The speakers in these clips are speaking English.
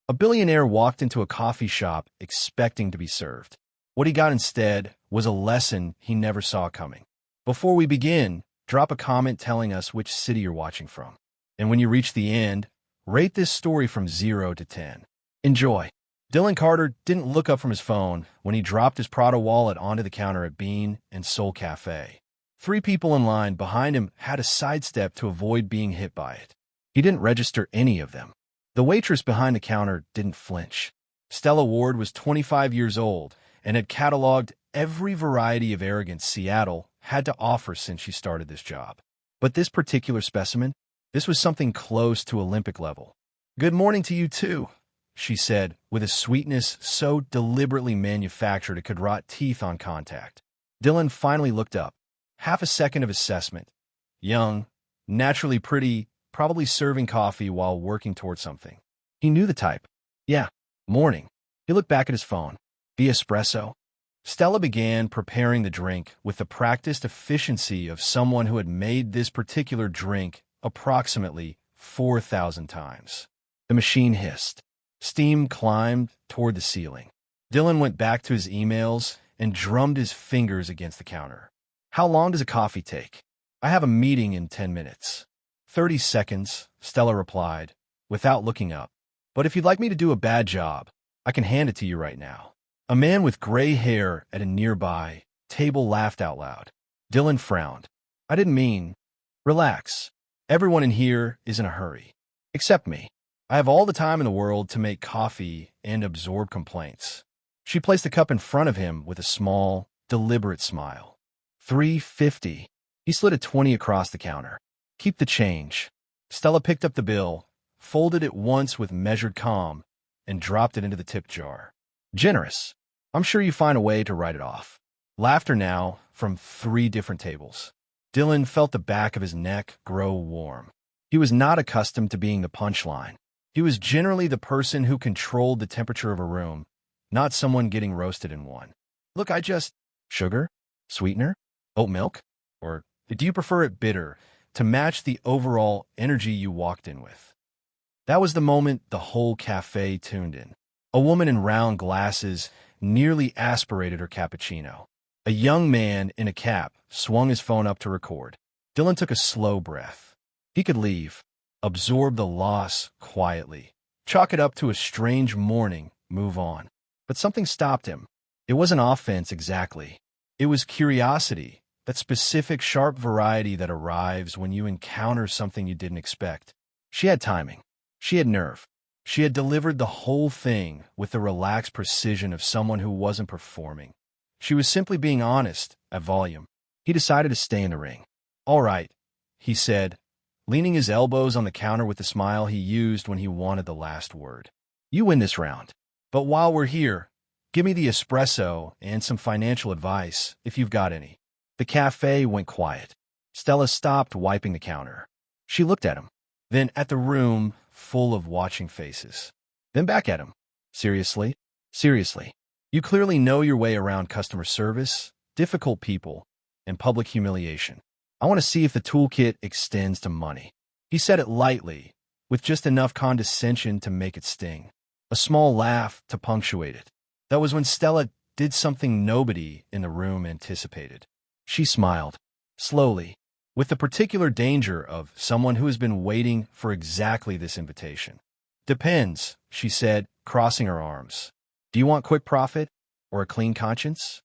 A billionaire walked into a coffee shop expecting to be served. What he got instead was a lesson he never saw coming. Before we begin, drop a comment telling us which city you're watching from. And when you reach the end, rate this story from 0 to 10. Enjoy. Dylan Carter didn't look up from his phone when he dropped his Prada wallet onto the counter at Bean and Soul Cafe. 3 people in line behind him had to sidestep to avoid being hit by it. He didn't register any of them. The waitress behind the counter didn't flinch. Stella Ward was 25 years old and had cataloged every variety of arrogance Seattle had to offer since she started this job. But this particular specimen, this was something close to Olympic level. "Good morning to you too," she said, with a sweetness so deliberately manufactured it could rot teeth on contact. Dylan finally looked up. Half a second of assessment. Young, naturally pretty, probably serving coffee while working towards something. He knew the type. Yeah, morning. He looked back at his phone. The espresso. Stella began preparing the drink with the practiced efficiency of someone who had made this particular drink approximately 4,000 times. The machine hissed. Steam climbed toward the ceiling. Dylan went back to his emails and drummed his fingers against the counter. "How long does a coffee take?" "I have a meeting in 10 minutes. 30 seconds, Stella replied, without looking up. "But if you'd like me to do a bad job, I can hand it to you right now." A man with gray hair at a nearby table laughed out loud. Dylan frowned. "I didn't mean..." "Relax. Everyone in here is in a hurry. Except me. I have all the time in the world to make coffee and absorb complaints." She placed the cup in front of him with a small, deliberate smile. $3.50. He slid a 20 across the counter. "Keep the change." Stella picked up the bill, folded it once with measured calm, and dropped it into the tip jar. "Generous. I'm sure you find a way to write it off." Laughter now from 3 different tables. Dylan felt the back of his neck grow warm. He was not accustomed to being the punchline. He was generally the person who controlled the temperature of a room, not someone getting roasted in one. "Look, I just..." "Sugar? Sweetener? Oat milk? Or do you prefer it bitter, to match the overall energy you walked in with?" That was the moment the whole cafe tuned in. A woman in round glasses nearly aspirated her cappuccino. A young man in a cap swung his phone up to record. Dylan took a slow breath. He could leave, absorb the loss quietly, chalk it up to a strange morning, move on. But something stopped him. It wasn't offense exactly. It was curiosity, that specific sharp variety that arrives when you encounter something you didn't expect. She had timing. She had nerve. She had delivered the whole thing with the relaxed precision of someone who wasn't performing. She was simply being honest, at volume. He decided to stay in the ring. "All right," he said, leaning his elbows on the counter with the smile he used when he wanted the last word. "You win this round. But while we're here, give me the espresso and some financial advice, if you've got any." The cafe went quiet. Stella stopped wiping the counter. She looked at him, then at the room full of watching faces, then back at him. "Seriously? Seriously. You clearly know your way around customer service, difficult people, and public humiliation. I want to see if the toolkit extends to money." He said it lightly, with just enough condescension to make it sting. A small laugh to punctuate it. That was when Stella did something nobody in the room anticipated. She smiled, slowly, with the particular danger of someone who has been waiting for exactly this invitation. "Depends," she said, crossing her arms. "Do you want quick profit or a clean conscience?"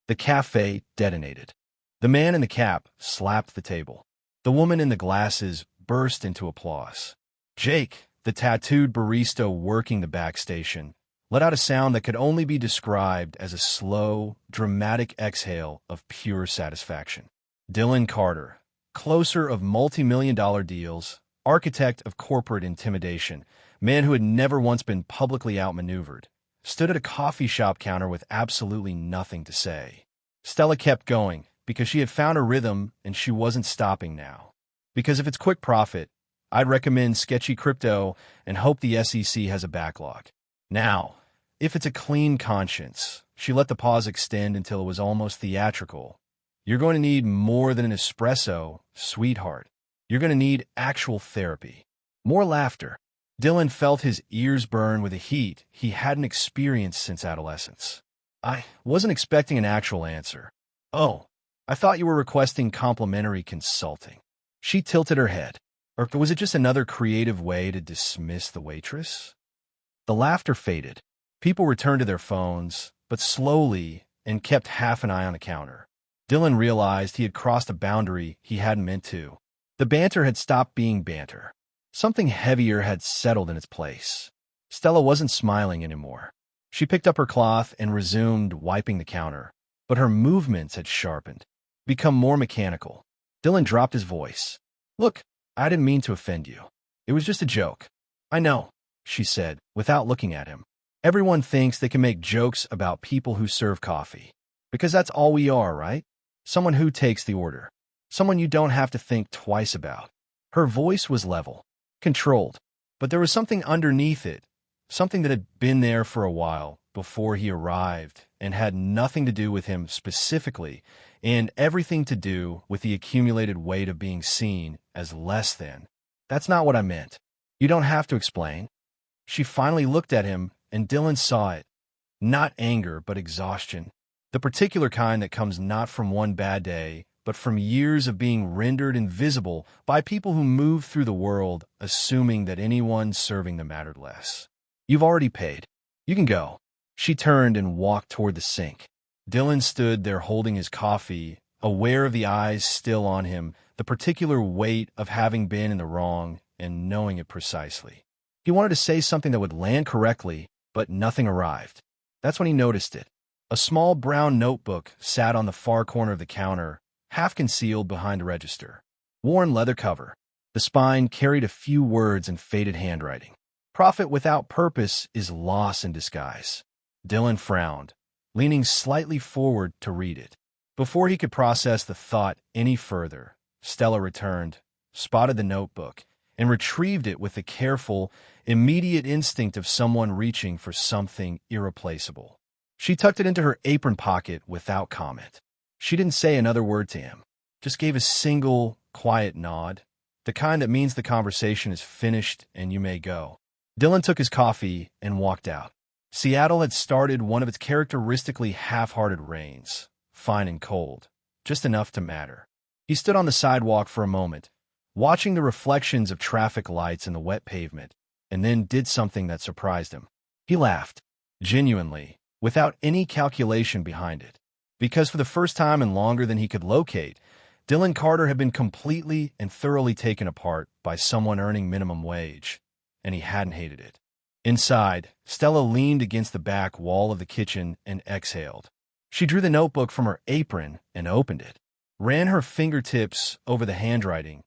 The cafe detonated. The man in the cap slapped the table. The woman in the glasses burst into applause. Jake, the tattooed barista working the back station, let out a sound that could only be described as a slow, dramatic exhale of pure satisfaction. Dylan Carter, closer of multi-million-dollar deals, architect of corporate intimidation, man who had never once been publicly outmaneuvered, stood at a coffee shop counter with absolutely nothing to say. Stella kept going, because she had found a rhythm and she wasn't stopping now. Because if it's quick profit, I'd recommend sketchy crypto and hope the SEC has a backlog. Now, if it's a clean conscience, she let the pause extend until it was almost theatrical. You're going to need more than an espresso, sweetheart. You're going to need actual therapy. More laughter. Dylan felt his ears burn with a heat he hadn't experienced since adolescence. I wasn't expecting an actual answer. Oh, I thought you were requesting complimentary consulting. She tilted her head. Or was it just another creative way to dismiss the waitress? The laughter faded. People returned to their phones, but slowly, and kept half an eye on the counter. Dylan realized he had crossed a boundary he hadn't meant to. The banter had stopped being banter. Something heavier had settled in its place. Stella wasn't smiling anymore. She picked up her cloth and resumed wiping the counter, but her movements had sharpened, become more mechanical. Dylan dropped his voice. Look, I didn't mean to offend you. It was just a joke. I know, she said, without looking at him. Everyone thinks they can make jokes about people who serve coffee. Because that's all we are, right? Someone who takes the order. Someone you don't have to think twice about. Her voice was level, controlled, but there was something underneath it, something that had been there for a while before he arrived and had nothing to do with him specifically and everything to do with the accumulated weight of being seen as less than. That's not what I meant. You don't have to explain. She finally looked at him, and Dylan saw it. Not anger, but exhaustion. The particular kind that comes not from one bad day, but from years of being rendered invisible by people who move through the world assuming that anyone serving them mattered less. You've already paid. You can go. She turned and walked toward the sink. Dylan stood there holding his coffee, aware of the eyes still on him, the particular weight of having been in the wrong and knowing it precisely. He wanted to say something that would land correctly, but nothing arrived. That's when he noticed it. A small brown notebook sat on the far corner of the counter, half concealed behind a register. Worn leather cover. The spine carried a few words in faded handwriting. Profit without purpose is loss in disguise. Dylan frowned, leaning slightly forward to read it. Before he could process the thought any further, Stella returned, spotted the notebook, and retrieved it with the careful, immediate instinct of someone reaching for something irreplaceable. She tucked it into her apron pocket without comment. She didn't say another word to him, just gave a single, quiet nod, the kind that means the conversation is finished and you may go. Dylan took his coffee and walked out. Seattle had started one of its characteristically half-hearted rains, fine and cold, just enough to matter. He stood on the sidewalk for a moment, watching the reflections of traffic lights in the wet pavement, and then did something that surprised him. He laughed, genuinely, without any calculation behind it. Because for the first time in longer than he could locate, Dylan Carter had been completely and thoroughly taken apart by someone earning minimum wage, and he hadn't hated it. Inside, Stella leaned against the back wall of the kitchen and exhaled. She drew the notebook from her apron and opened it, ran her fingertips over the handwriting,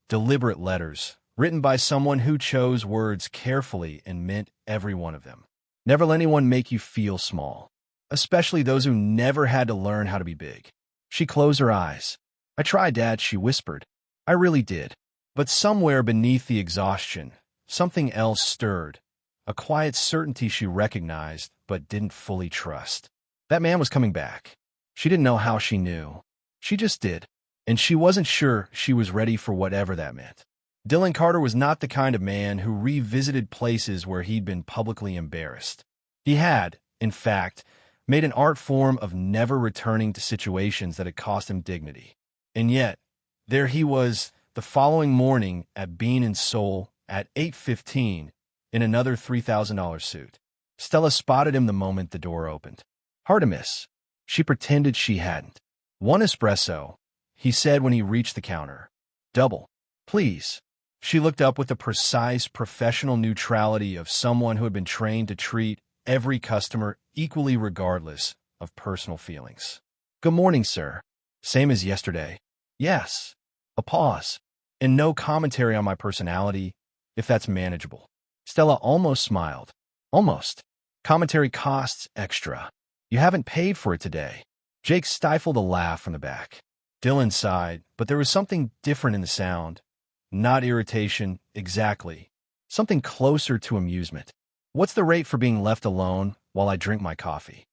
deliberate letters, written by someone who chose words carefully and meant every one of them. Never let anyone make you feel small, especially those who never had to learn how to be big. She closed her eyes. I tried, Dad, she whispered. I really did. But somewhere beneath the exhaustion, something else stirred, a quiet certainty she recognized but didn't fully trust. That man was coming back. She didn't know how she knew. She just did, and she wasn't sure she was ready for whatever that meant. Dylan Carter was not the kind of man who revisited places where he'd been publicly embarrassed. He had, in fact, made an art form of never returning to situations that had cost him dignity. And yet, there he was the following morning at Bean & Soul at 8:15 in another $3,000 suit. Stella spotted him the moment the door opened. Hard to miss. She pretended she hadn't. One espresso, he said when he reached the counter. Double, please. She looked up with the precise professional neutrality of someone who had been trained to treat every customer equally regardless of personal feelings. Good morning, sir. Same as yesterday. Yes. A pause. And no commentary on my personality, if that's manageable. Stella almost smiled. Almost. Commentary costs extra. You haven't paid for it today. Jake stifled a laugh from the back. Dylan sighed, but there was something different in the sound. Not irritation, exactly. Something closer to amusement. What's the rate for being left alone while I drink my coffee?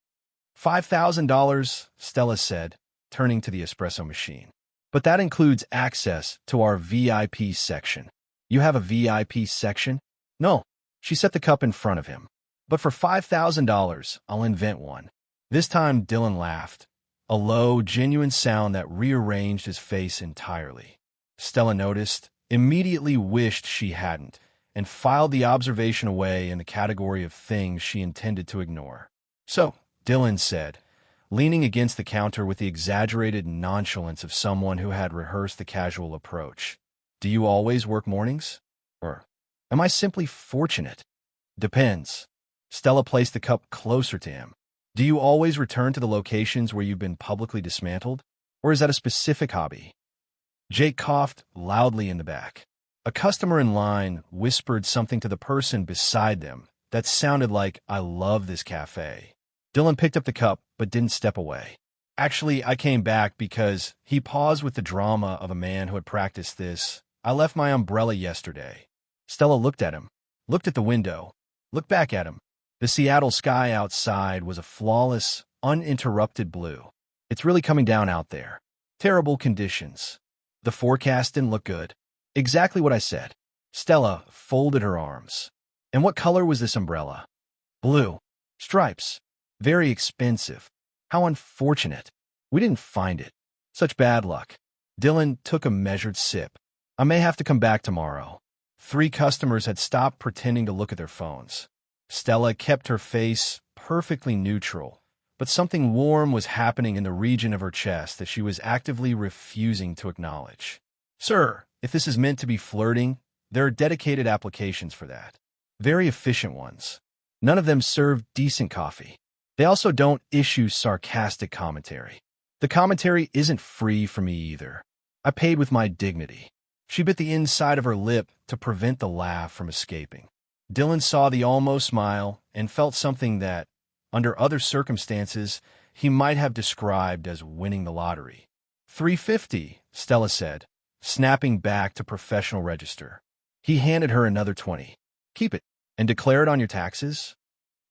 $5,000, Stella said, turning to the espresso machine. But that includes access to our VIP section. You have a VIP section? No. She set the cup in front of him. But for $5,000, I'll invent one. This time, Dylan laughed, a low, genuine sound that rearranged his face entirely. Stella noticed, immediately wished she hadn't, and filed the observation away in the category of things she intended to ignore. So, Dylan said, leaning against the counter with the exaggerated nonchalance of someone who had rehearsed the casual approach, "Do you always work mornings? Or am I simply fortunate?" "Depends." Stella placed the cup closer to him. "Do you always return to the locations where you've been publicly dismantled? Or is that a specific hobby?" Jake coughed loudly in the back. A customer in line whispered something to the person beside them that sounded like, "I love this cafe." Dylan picked up the cup but didn't step away. "Actually, I came back because," he paused with the drama of a man who had practiced this, "I left my umbrella yesterday." Stella looked at him, looked at the window, looked back at him. The Seattle sky outside was a flawless, uninterrupted blue. "It's really coming down out there. Terrible conditions. The forecast didn't look good." "Exactly what I said." Stella folded her arms. "And what color was this umbrella?" "Blue. Stripes. Very expensive. How unfortunate. We didn't find it. Such bad luck." Dylan took a measured sip. "I may have to come back tomorrow." 3 customers had stopped pretending to look at their phones. Stella kept her face perfectly neutral, but something warm was happening in the region of her chest that she was actively refusing to acknowledge. "Sir, if this is meant to be flirting, there are dedicated applications for that. Very efficient ones. None of them serve decent coffee. They also don't issue sarcastic commentary. The commentary isn't free for me either. I paid with my dignity." She bit the inside of her lip to prevent the laugh from escaping. Dylan saw the almost smile and felt something that, under other circumstances, he might have described as winning the lottery. $350, Stella said, snapping back to professional register. He handed her another 20. "Keep it, and declare it on your taxes.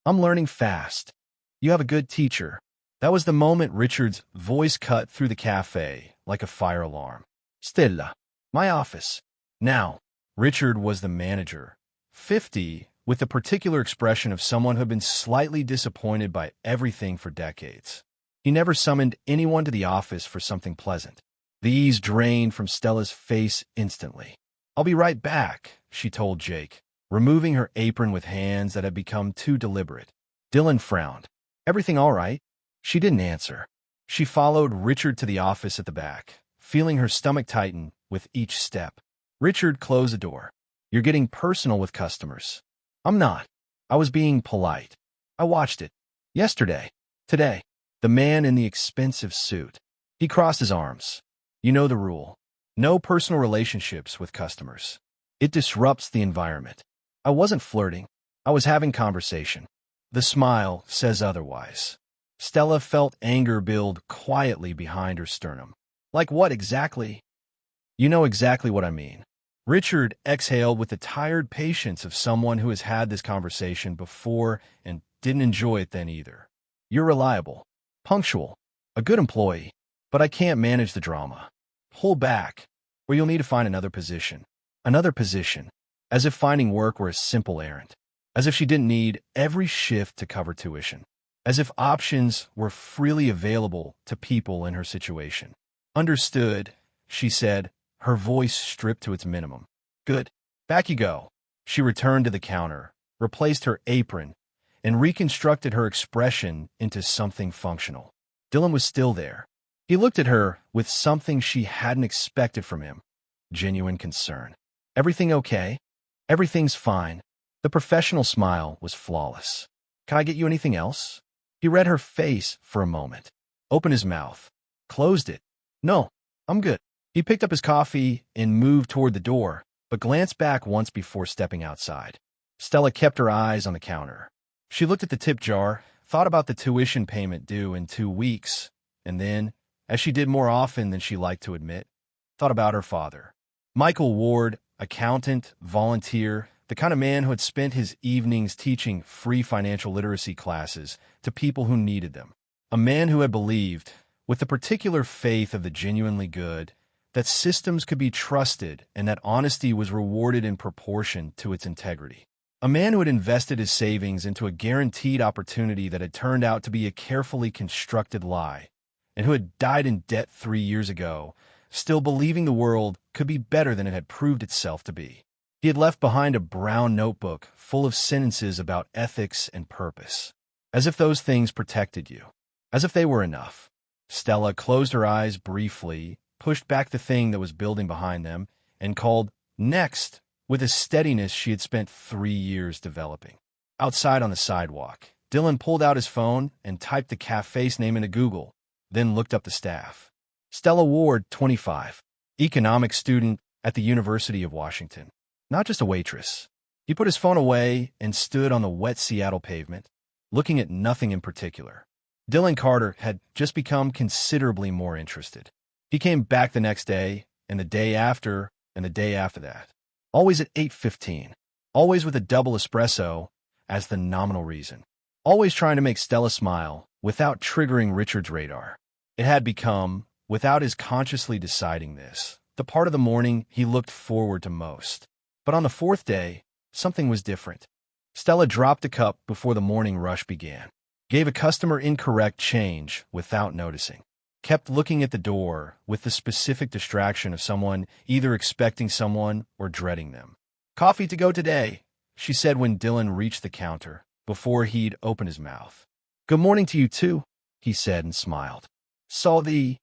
I'm learning fast. You have a good teacher." That was the moment Richard's voice cut through the cafe like a fire alarm. "Stella, my office." Now, Richard was the manager, 50, with the particular expression of someone who had been slightly disappointed by everything for decades. He never summoned anyone to the office for something pleasant. The ease drained from Stella's face instantly. "I'll be right back," she told Jake, removing her apron with hands that had become too deliberate. Dylan frowned. "Everything all right?" She didn't answer. She followed Richard to the office at the back, feeling her stomach tighten with each step. Richard closed the door. "You're getting personal with customers." "I'm not. I was being polite. I watched it. Yesterday. Today." The man in the expensive suit. He crossed his arms. "You know the rule. No personal relationships with customers. It disrupts the environment." "I wasn't flirting. I was having conversation." The smile says otherwise. Stella felt anger build quietly behind her sternum. "Like what exactly?" "You know exactly what I mean." Richard exhaled with the tired patience of someone who has had this conversation before and didn't enjoy it then either. "You're reliable, punctual, a good employee, but I can't manage the drama. Pull back, or you'll need to find another position." Another position, as if finding work were a simple errand. As if she didn't need every shift to cover tuition. As if options were freely available to people in her situation. "Understood," she said, her voice stripped to its minimum. "Good. Back you go." She returned to the counter, replaced her apron, and reconstructed her expression into something functional. Dylan was still there. He looked at her with something she hadn't expected from him. Genuine concern. "Everything okay?" "Everything's fine." The professional smile was flawless. "Can I get you anything else?" He read her face for a moment. Opened his mouth. Closed it. "No, I'm good." He picked up his coffee and moved toward the door, but glanced back once before stepping outside. Stella kept her eyes on the counter. She looked at the tip jar, thought about the tuition payment due in 2 weeks, and then, as she did more often than she liked to admit, thought about her father. Michael Ward, accountant, volunteer, the kind of man who had spent his evenings teaching free financial literacy classes to people who needed them. A man who had believed, with the particular faith of the genuinely good, that systems could be trusted and that honesty was rewarded in proportion to its integrity. A man who had invested his savings into a guaranteed opportunity that had turned out to be a carefully constructed lie, and who had died in debt 3 years ago, still believing the world could be better than it had proved itself to be. He had left behind a brown notebook full of sentences about ethics and purpose, as if those things protected you, as if they were enough. Stella closed her eyes briefly, pushed back the thing that was building behind them, and called, "Next," with a steadiness she had spent 3 years developing. Outside on the sidewalk, Dylan pulled out his phone and typed the cafe's name into Google, then looked up the staff. Stella Ward, 25, economics student at the University of Washington. Not just a waitress. He put his phone away and stood on the wet Seattle pavement, looking at nothing in particular. Dylan Carter had just become considerably more interested. He came back the next day, and the day after, and the day after that. Always at 8:15. Always with a double espresso as the nominal reason. Always trying to make Stella smile without triggering Richard's radar. It had become, without his consciously deciding this, the part of the morning he looked forward to most. But on the fourth day, something was different. Stella dropped a cup before the morning rush began, gave a customer incorrect change without noticing, kept looking at the door with the specific distraction of someone either expecting someone or dreading them. "Coffee to go today," she said when Dylan reached the counter, before he'd opened his mouth. "Good morning to you too," he said and smiled. "Saw the—"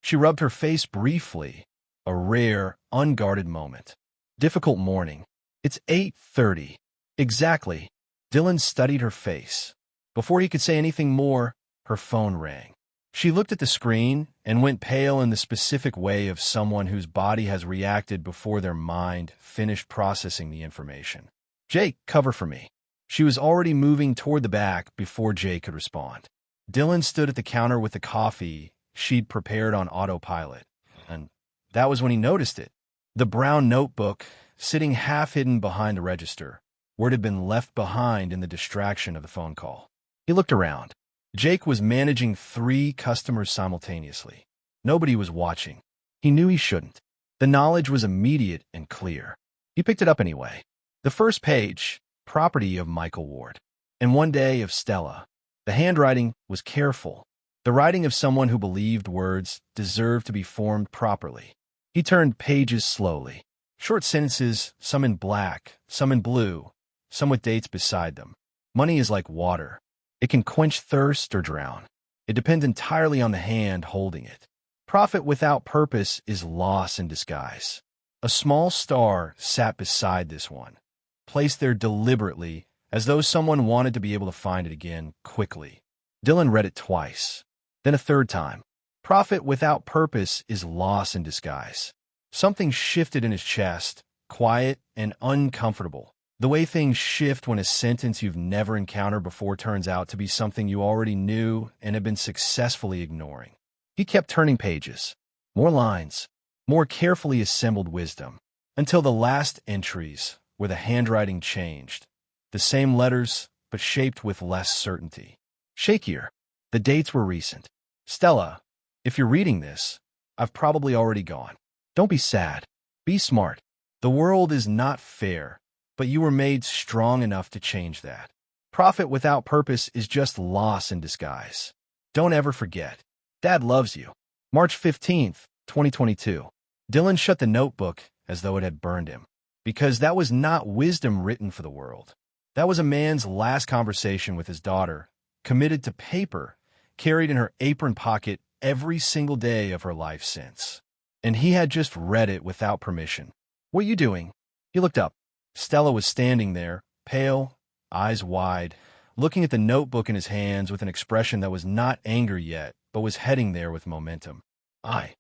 She rubbed her face briefly, a rare, unguarded moment. "Difficult morning. It's 8:30. Exactly." Dylan studied her face. Before he could say anything more, her phone rang. She looked at the screen and went pale in the specific way of someone whose body has reacted before their mind finished processing the information. "Jake, cover for me." She was already moving toward the back before Jake could respond. Dylan stood at the counter with the coffee she'd prepared on autopilot, and that was when he noticed it. The brown notebook sitting half-hidden behind the register, where it had been left behind in the distraction of the phone call. He looked around. Jake was managing 3 customers simultaneously. Nobody was watching. He knew he shouldn't. The knowledge was immediate and clear. He picked it up anyway. The first page, property of Michael Ward. And one day of Stella. The handwriting was careful. The writing of someone who believed words deserved to be formed properly. He turned pages slowly. Short sentences, some in black, some in blue, some with dates beside them. Money is like water. It can quench thirst or drown. It depends entirely on the hand holding it. Profit without purpose is loss in disguise. A small star sat beside this one, placed there deliberately, as though someone wanted to be able to find it again quickly. Dylan read it twice, then a third time. Profit without purpose is loss in disguise. Something shifted in his chest, quiet and uncomfortable. The way things shift when a sentence you've never encountered before turns out to be something you already knew and had been successfully ignoring. He kept turning pages. More lines, more carefully assembled wisdom, until the last entries, where the handwriting changed. The same letters, but shaped with less certainty. Shakier. The dates were recent. "Stella, if you're reading this, I've probably already gone. Don't be sad. Be smart. The world is not fair, but you were made strong enough to change that. Profit without purpose is just loss in disguise. Don't ever forget. Dad loves you." March 15th, 2022. Dylan shut the notebook as though it had burned him, because that was not wisdom written for the world. That was a man's last conversation with his daughter, committed to paper, carried in her apron pocket every single day of her life since. And he had just read it without permission. "What are you doing?" He looked up. Stella was standing there, pale, eyes wide, looking at the notebook in his hands with an expression that was not anger yet, but was heading there with momentum. I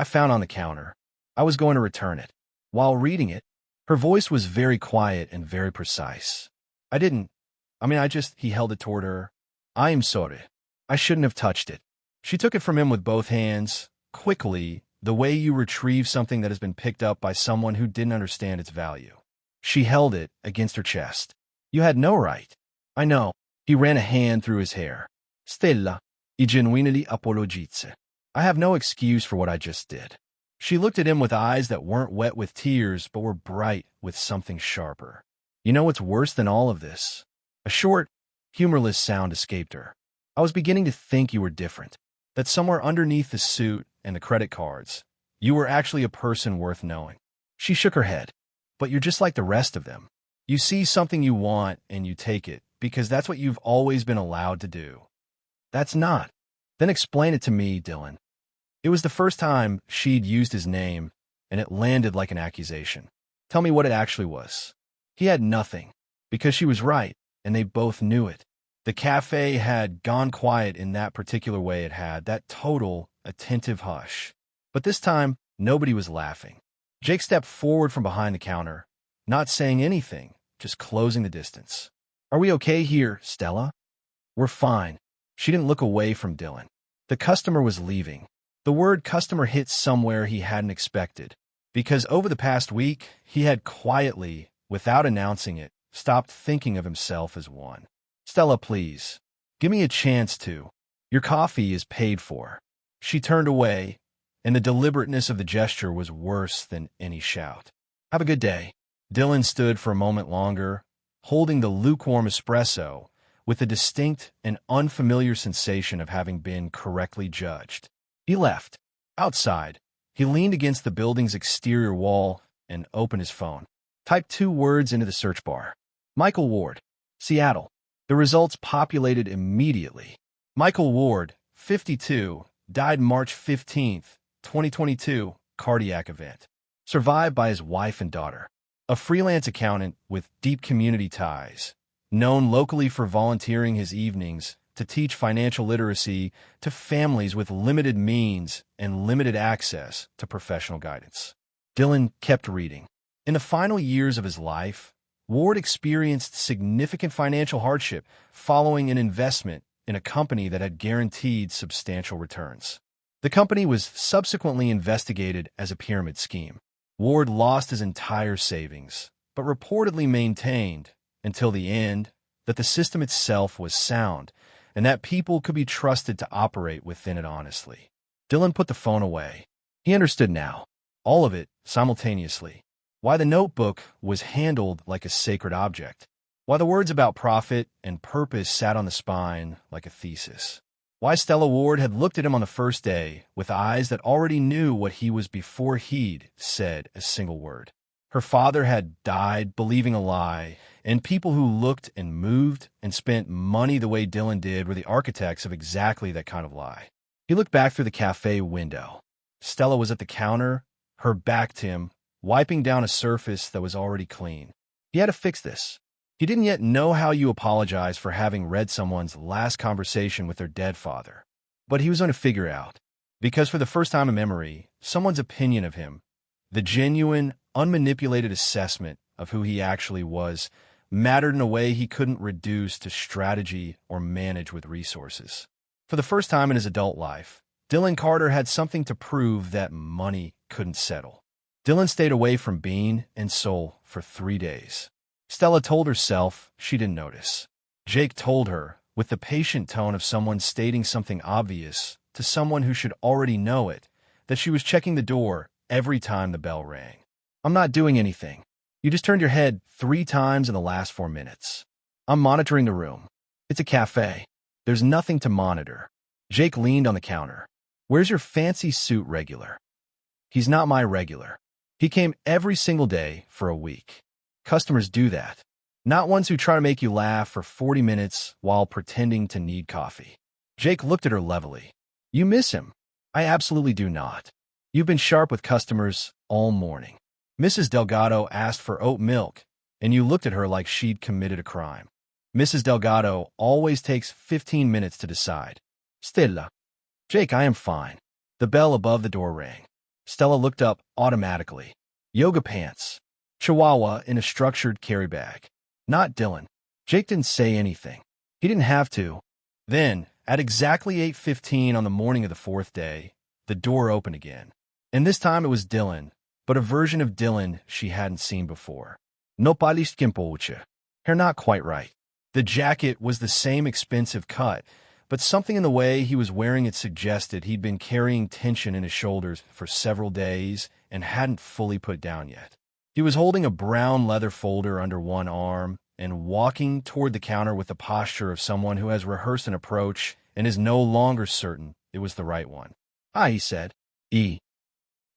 found on the counter. I was going to return it." While reading it, her voice was very quiet and very precise. He held it toward her. "I am sorry. I shouldn't have touched it." She took it from him with both hands, quickly, the way you retrieve something that has been picked up by someone who didn't understand its value. She held it against her chest. "You had no right." "I know." He ran a hand through his hair. "Stella, I genuinely apologize. I have no excuse for what I just did." She looked at him with eyes that weren't wet with tears but were bright with something sharper. You know what's worse than all of this? A short, humorless sound escaped her. I was beginning to think you were different. That somewhere underneath the suit and the credit cards, you were actually a person worth knowing. She shook her head. But you're just like the rest of them. You see something you want and you take it because that's what you've always been allowed to do. That's not. Then explain it to me, Dylan. It was the first time she'd used his name, and it landed like an accusation. Tell me what it actually was. He had nothing, because she was right, and they both knew it. The cafe had gone quiet in that particular way it had, that total, attentive hush. But this time, nobody was laughing. Jake stepped forward from behind the counter, not saying anything, just closing the distance. Are we okay here, Stella? We're fine. She didn't look away from Dylan. The customer was leaving. The word customer hit somewhere he hadn't expected, because over the past week, he had quietly, without announcing it, stopped thinking of himself as one. Stella, please. Give me a chance to. Your coffee is paid for. She turned away, and the deliberateness of the gesture was worse than any shout. Have a good day. Dylan stood for a moment longer, holding the lukewarm espresso, with the distinct and unfamiliar sensation of having been correctly judged. He left. Outside, he leaned against the building's exterior wall and opened his phone. Typed 2 words into the search bar. Michael Ward, Seattle. The results populated immediately. Michael Ward, 52, died March 15, 2022, cardiac event. Survived by his wife and daughter. A freelance accountant with deep community ties, known locally for volunteering his evenings to teach financial literacy to families with limited means and limited access to professional guidance. Dylan kept reading. In the final years of his life, Ward experienced significant financial hardship following an investment in a company that had guaranteed substantial returns. The company was subsequently investigated as a pyramid scheme. Ward lost his entire savings, but reportedly maintained, until the end, that the system itself was sound and that people could be trusted to operate within it honestly. Dylan put the phone away. He understood now, all of it simultaneously, why the notebook was handled like a sacred object, why the words about profit and purpose sat on the spine like a thesis, why Stella Ward had looked at him on the first day with eyes that already knew what he was before he'd said a single word. Her father had died believing a lie, and people who looked and moved and spent money the way Dylan did were the architects of exactly that kind of lie. He looked back through the cafe window. Stella was at the counter, her back to him, wiping down a surface that was already clean. He had to fix this. He didn't yet know how you apologize for having read someone's last conversation with their dead father. But he was going to figure out. Because for the first time in memory, someone's opinion of him, the genuine, unmanipulated assessment of who he actually was, mattered in a way he couldn't reduce to strategy or manage with resources. For the first time in his adult life, Dylan Carter had something to prove that money couldn't settle. Dylan stayed away from Bean and Soul for 3 days. Stella told herself she didn't notice. Jake told her, with the patient tone of someone stating something obvious to someone who should already know it, that she was checking the door every time the bell rang. I'm not doing anything. You just turned your head 3 times in the last 4 minutes. I'm monitoring the room. It's a cafe. There's nothing to monitor. Jake leaned on the counter. Where's your fancy suit regular? He's not my regular. He came every single day for a week. Customers do that. Not ones who try to make you laugh for 40 minutes while pretending to need coffee. Jake looked at her levelly. You miss him. I absolutely do not. You've been sharp with customers all morning. Mrs. Delgado asked for oat milk, and you looked at her like she'd committed a crime. Mrs. Delgado always takes 15 minutes to decide. Stella. Jake, I am fine. The bell above the door rang. Stella looked up automatically. Yoga pants. Chihuahua in a structured carry bag. Not Dylan. Jake didn't say anything. He didn't have to. Then, at exactly 8:15 on the morning of the 4th day, the door opened again. And this time it was Dylan, but a version of Dylan she hadn't seen before. No palist kimpoche. Hair not quite right. The jacket was the same expensive cut, but something in the way he was wearing it suggested he'd been carrying tension in his shoulders for several days and hadn't fully put down yet. He was holding a brown leather folder under one arm and walking toward the counter with the posture of someone who has rehearsed an approach and is no longer certain it was the right one. "Hi," he said. "E."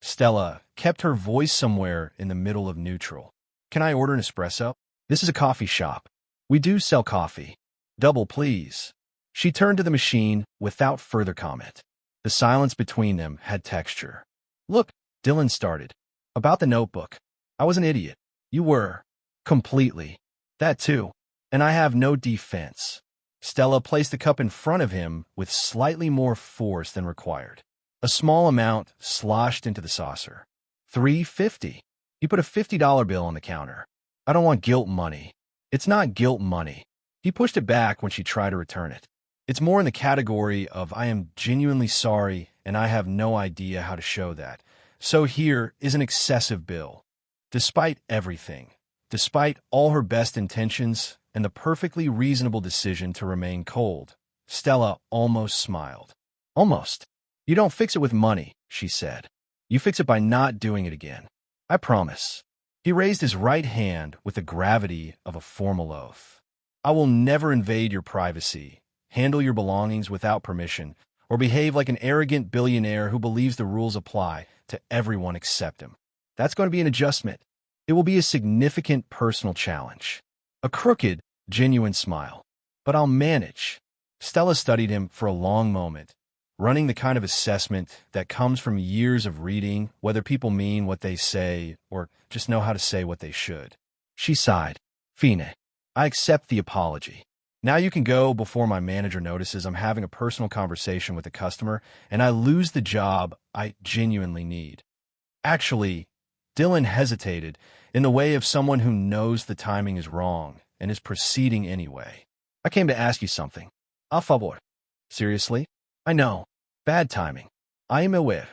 Stella kept her voice somewhere in the middle of neutral. "Can I order an espresso? This is a coffee shop. We do sell coffee. Double, please." She turned to the machine without further comment. The silence between them had texture. "Look," Dylan started. "About the notebook. I was an idiot. You were. Completely. That too. And I have no defense." Stella placed the cup in front of him with slightly more force than required. A small amount sloshed into the saucer. $3.50. He put a $50 bill on the counter. "I don't want guilt money." "It's not guilt money." He pushed it back when she tried to return it. "It's more in the category of I am genuinely sorry and I have no idea how to show that. So here is an excessive bill." Despite everything, despite all her best intentions and the perfectly reasonable decision to remain cold, Stella almost smiled. "Almost. You don't fix it with money," she said. "You fix it by not doing it again. I promise." He raised his right hand with the gravity of a formal oath. "I will never invade your privacy, handle your belongings without permission, or behave like an arrogant billionaire who believes the rules apply to everyone except him. That's going to be an adjustment. It will be a significant personal challenge." A crooked, genuine smile. "But I'll manage." Stella studied him for a long moment, running the kind of assessment that comes from years of reading whether people mean what they say or just know how to say what they should. She sighed. "Fine. I accept the apology. Now you can go before my manager notices I'm having a personal conversation with a customer and I lose the job I genuinely need." Actually, Dylan hesitated in the way of someone who knows the timing is wrong and is proceeding anyway. "I came to ask you something. A favor." "Seriously?" "I know. Bad timing. I am aware."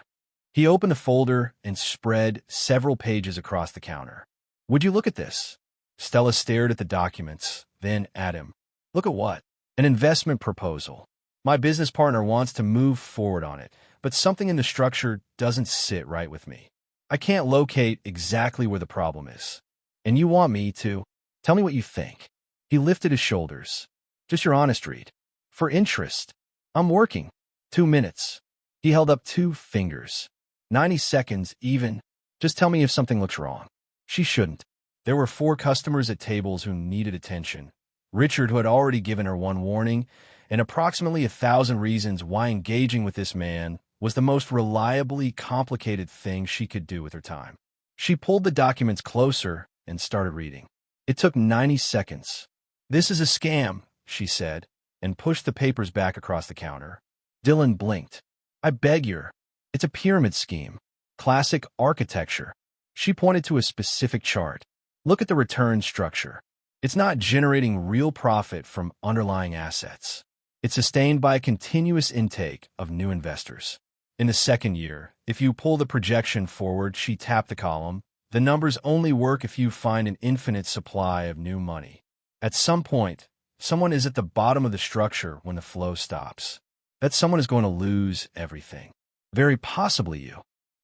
He opened the folder and spread several pages across the counter. "Would you look at this?" Stella stared at the documents, then at him. "Look at what?" "An investment proposal. My business partner wants to move forward on it, but something in the structure doesn't sit right with me. I can't locate exactly where the problem is. And you want me to? Tell me what you think." He lifted his shoulders. "Just your honest read. For interest. I'm working. 2 minutes." He held up 2 fingers. 90 seconds even. "Just tell me if something looks wrong." She shouldn't. There were 4 customers at tables who needed attention. Richard, who had already given her 1 warning, and approximately 1,000 reasons why engaging with this man was the most reliably complicated thing she could do with her time. She pulled the documents closer and started reading. It took 90 seconds. "This is a scam," she said, and pushed the papers back across the counter. Dylan blinked. "I beg your. It's a pyramid scheme. Classic architecture." She pointed to a specific chart. "Look at the return structure. It's not generating real profit from underlying assets. It's sustained by a continuous intake of new investors. In the second year, if you pull the projection forward," she tapped the column, "the numbers only work if you find an infinite supply of new money. At some point, someone is at the bottom of the structure when the flow stops. That someone is going to lose everything. Very possibly you."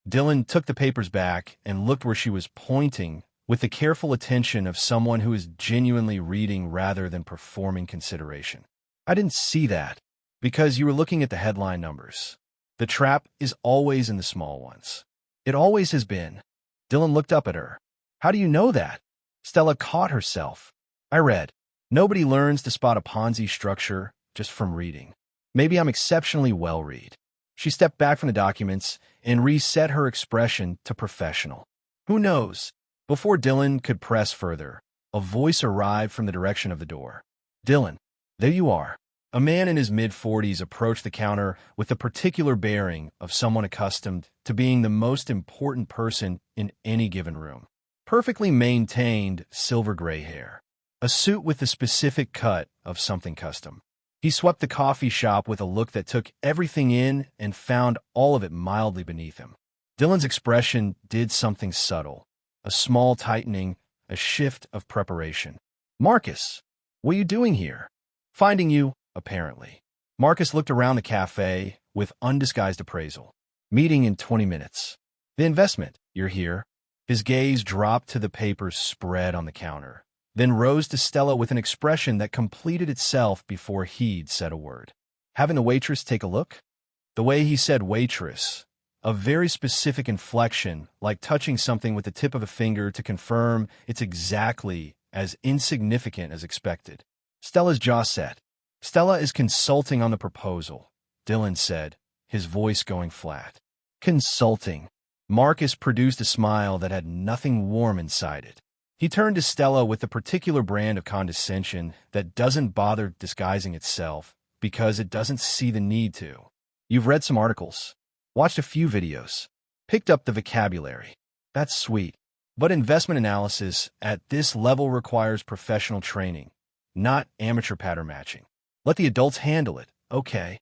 Dylan took the papers back and looked where she was pointing with the careful attention of someone who is genuinely reading rather than performing consideration. "I didn't see that, because you were looking at the headline numbers. The trap is always in the small ones. It always has been." Dylan looked up at her. "How do you know that?" Stella caught herself. "I read. Nobody learns to spot a Ponzi structure just from reading. Maybe I'm exceptionally well-read." She stepped back from the documents and reset her expression to professional. "Who knows?" Before Dylan could press further, a voice arrived from the direction of the door. "Dylan, there you are." A man in his mid-40s approached the counter with the particular bearing of someone accustomed to being the most important person in any given room. Perfectly maintained silver-gray hair. A suit with the specific cut of something custom. He swept the coffee shop with a look that took everything in and found all of it mildly beneath him. Dylan's expression did something subtle. A small tightening, a shift of preparation. "Marcus, what are you doing here?" "Finding you, apparently." Marcus looked around the cafe with undisguised appraisal. "Meeting in 20 minutes. The investment, you're here. His gaze dropped to the papers spread on the counter, then rose to Stella with an expression that completed itself before he'd said a word. Having the waitress take a look? The way he said waitress, a very specific inflection, like touching something with the tip of a finger to confirm it's exactly as insignificant as expected. Stella's jaw set. Stella is consulting on the proposal, Dylan said, his voice going flat. Consulting. Marcus produced a smile that had nothing warm inside it. He turned to Stella with a particular brand of condescension that doesn't bother disguising itself because it doesn't see the need to. You've read some articles, watched a few videos, picked up the vocabulary. That's sweet. But investment analysis at this level requires professional training, not amateur pattern matching. Let the adults handle it, okay?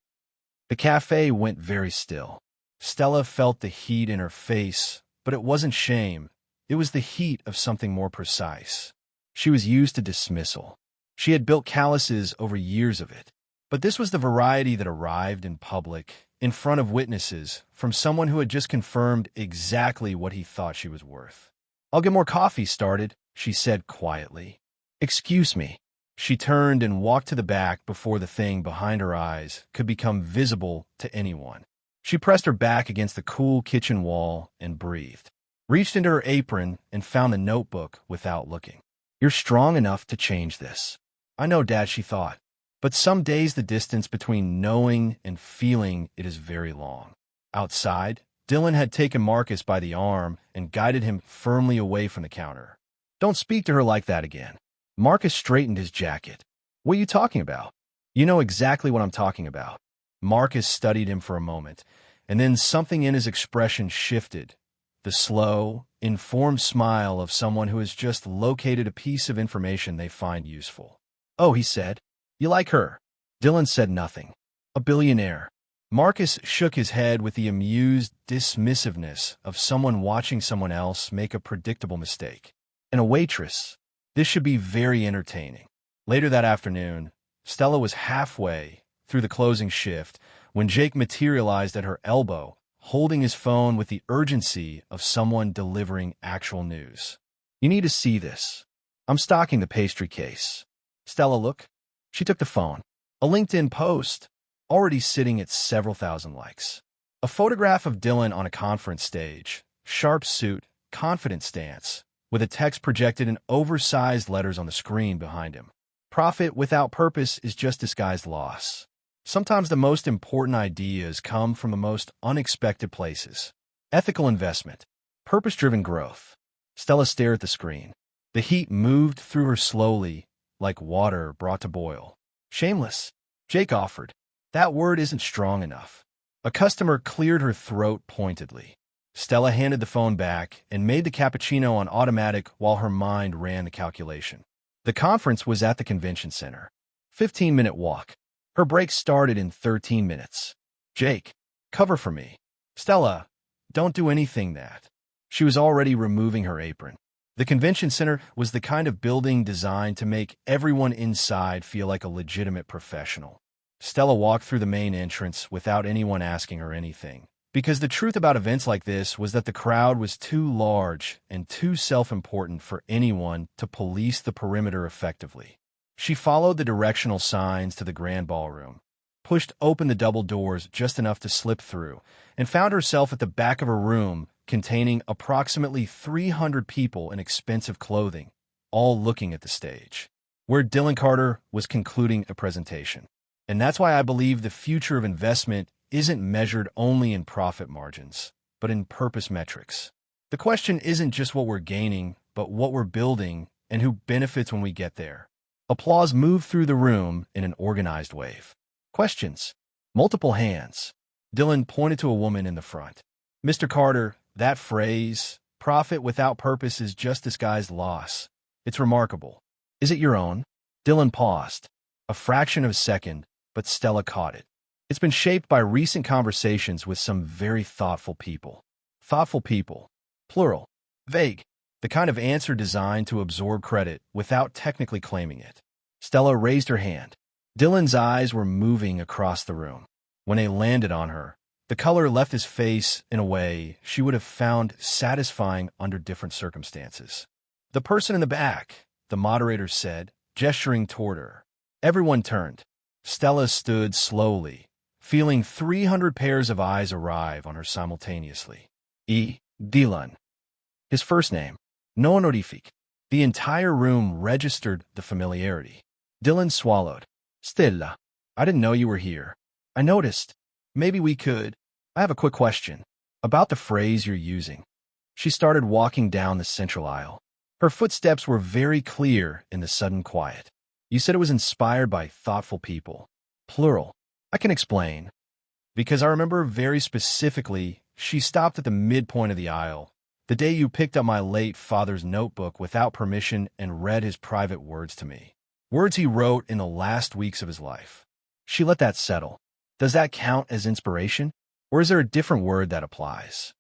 The cafe went very still. Stella felt the heat in her face, but it wasn't shame. It was the heat of something more precise. She was used to dismissal. She had built calluses over years of it. But this was the variety that arrived in public, in front of witnesses, from someone who had just confirmed exactly what he thought she was worth. I'll get more coffee started, she said quietly. Excuse me. She turned and walked to the back before the thing behind her eyes could become visible to anyone. She pressed her back against the cool kitchen wall and breathed. Reached into her apron and found the notebook without looking. You're strong enough to change this. I know, Dad, she thought. But some days the distance between knowing and feeling it is very long. Outside, Dylan had taken Marcus by the arm and guided him firmly away from the counter. Don't speak to her like that again. Marcus straightened his jacket. What are you talking about? You know exactly what I'm talking about. Marcus studied him for a moment, and then something in his expression shifted. The slow, informed smile of someone who has just located a piece of information they find useful. Oh, he said. You like her? Dylan said nothing. A billionaire. Marcus shook his head with the amused dismissiveness of someone watching someone else make a predictable mistake. And a waitress. This should be very entertaining. Later that afternoon, Stella was halfway through the closing shift when Jake materialized at her elbow, holding his phone with the urgency of someone delivering actual news. You need to see this. I'm stocking the pastry case. Stella, look. She took the phone. A LinkedIn post, already sitting at several thousand likes. A photograph of Dylan on a conference stage, sharp suit, confident stance, with a text projected in oversized letters on the screen behind him. Profit without purpose is just disguised loss. Sometimes the most important ideas come from the most unexpected places. Ethical investment. Purpose-driven growth. Stella stared at the screen. The heat moved through her slowly, like water brought to boil. Shameless, Jake offered. That word isn't strong enough. A customer cleared her throat pointedly. Stella handed the phone back and made the cappuccino on automatic while her mind ran the calculation. The conference was at the convention center. 15-minute walk. Her break started in 13 minutes. Jake, cover for me. Stella, don't do anything that. She was already removing her apron. The convention center was the kind of building designed to make everyone inside feel like a legitimate professional. Stella walked through the main entrance without anyone asking her anything, because the truth about events like this was that the crowd was too large and too self-important for anyone to police the perimeter effectively. She followed the directional signs to the grand ballroom, pushed open the double doors just enough to slip through, and found herself at the back of a room containing approximately 300 people in expensive clothing, all looking at the stage, where Dylan Carter was concluding a presentation. And that's why I believe the future of investment isn't measured only in profit margins, but in purpose metrics. The question isn't just what we're gaining, but what we're building and who benefits when we get there. Applause moved through the room in an organized wave. Questions. Multiple hands. Dylan pointed to a woman in the front. Mr. Carter, that phrase, profit without purpose is just disguised loss. It's remarkable. Is it your own? Dylan paused. A fraction of a second, but Stella caught it. It's been shaped by recent conversations with some very thoughtful people. Thoughtful people. Plural. Vague. The kind of answer designed to absorb credit without technically claiming it. Stella raised her hand. Dylan's eyes were moving across the room. When they landed on her, The color left his face in a way she would have found satisfying under different circumstances. "The person in the back," the moderator said, gesturing toward her. Everyone turned. Stella stood slowly, feeling 300 pairs of eyes arrive on her simultaneously. Dylan. His first name. No honorific. The entire room registered the familiarity. Dylan swallowed. "Stella, I didn't know you were here. I noticed. Maybe we could. I have a quick question. About the phrase you're using." She started walking down the central aisle. Her footsteps were very clear in the sudden quiet. "You said it was inspired by thoughtful people. Plural. I can explain. Because I remember very specifically, she stopped at the midpoint of the aisle, the day you picked up my late father's notebook without permission and read his private words to me. Words he wrote in the last weeks of his life." She let that settle. "Does that count as inspiration? Or is there a different word that applies?"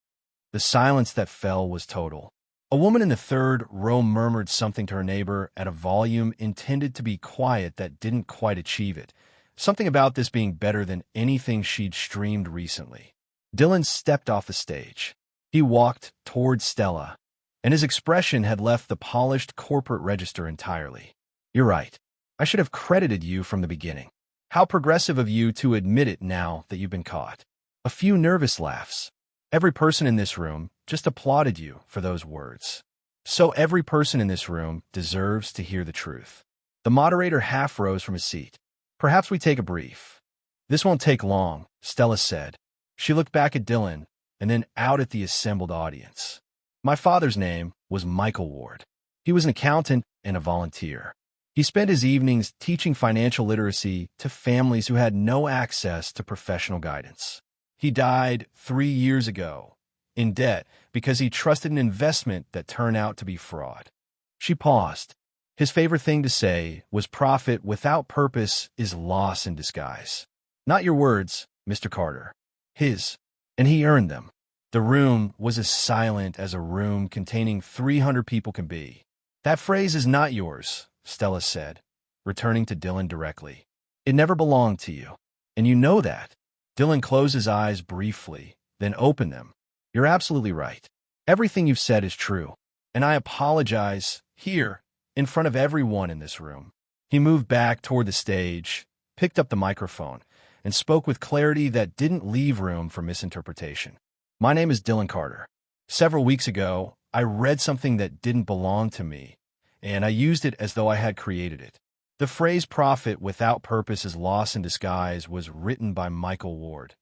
The silence that fell was total. A woman in the third row murmured something to her neighbor at a volume intended to be quiet that didn't quite achieve it. Something about this being better than anything she'd streamed recently. Dylan stepped off the stage. He walked toward Stella, and his expression had left the polished corporate register entirely. "You're right. I should have credited you from the beginning. How progressive of you to admit it now that you've been caught." A few nervous laughs. Every person in this room just applauded you for those words. So every person in this room deserves to hear the truth. The moderator half rose from his seat. "Perhaps we take a brief." "This won't take long," Stella said. She looked back at Dylan and then out at the assembled audience. "My father's name was Michael Ward. He was an accountant and a volunteer. He spent his evenings teaching financial literacy to families who had no access to professional guidance. He died 3 years ago, in debt, because he trusted an investment that turned out to be fraud." She paused. "His favorite thing to say was profit without purpose is loss in disguise. Not your words, Mr. Carter. His. And he earned them." The room was as silent as a room containing 300 people can be. "That phrase is not yours," Stella said, returning to Dylan directly. "It never belonged to you. And you know that." Dylan closed his eyes briefly, then opened them. "You're absolutely right. Everything you've said is true. And I apologize, here, in front of everyone in this room." He moved back toward the stage, picked up the microphone, and spoke with clarity that didn't leave room for misinterpretation. "My name is Dylan Carter. Several weeks ago, I read something that didn't belong to me, and I used it as though I had created it. The phrase profit without purpose is loss in disguise was written by Michael Ward,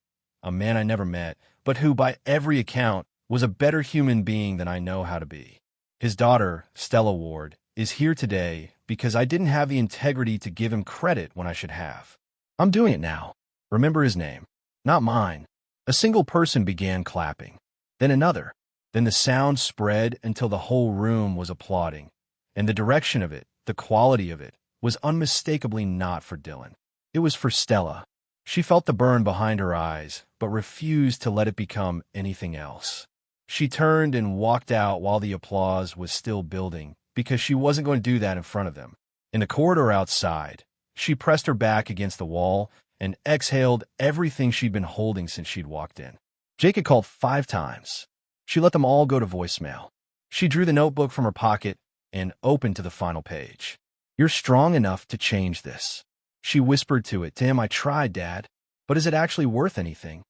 a man I never met, but who, by every account, was a better human being than I know how to be. His daughter, Stella Ward, is here today because I didn't have the integrity to give him credit when I should have. I'm doing it now. Remember his name, not mine." A single person began clapping, then another. Then the sound spread until the whole room was applauding, and the direction of it, the quality of it, was unmistakably not for Dylan. It was for Stella. She felt the burn behind her eyes, but refused to let it become anything else. She turned and walked out while the applause was still building, because she wasn't going to do that in front of them. In the corridor outside, she pressed her back against the wall and exhaled everything she'd been holding since she'd walked in. Jake had called 5 times. She let them all go to voicemail. She drew the notebook from her pocket and opened to the final page. "You're strong enough to change this." She whispered to it. "To him, I tried, Dad. But is it actually worth anything?"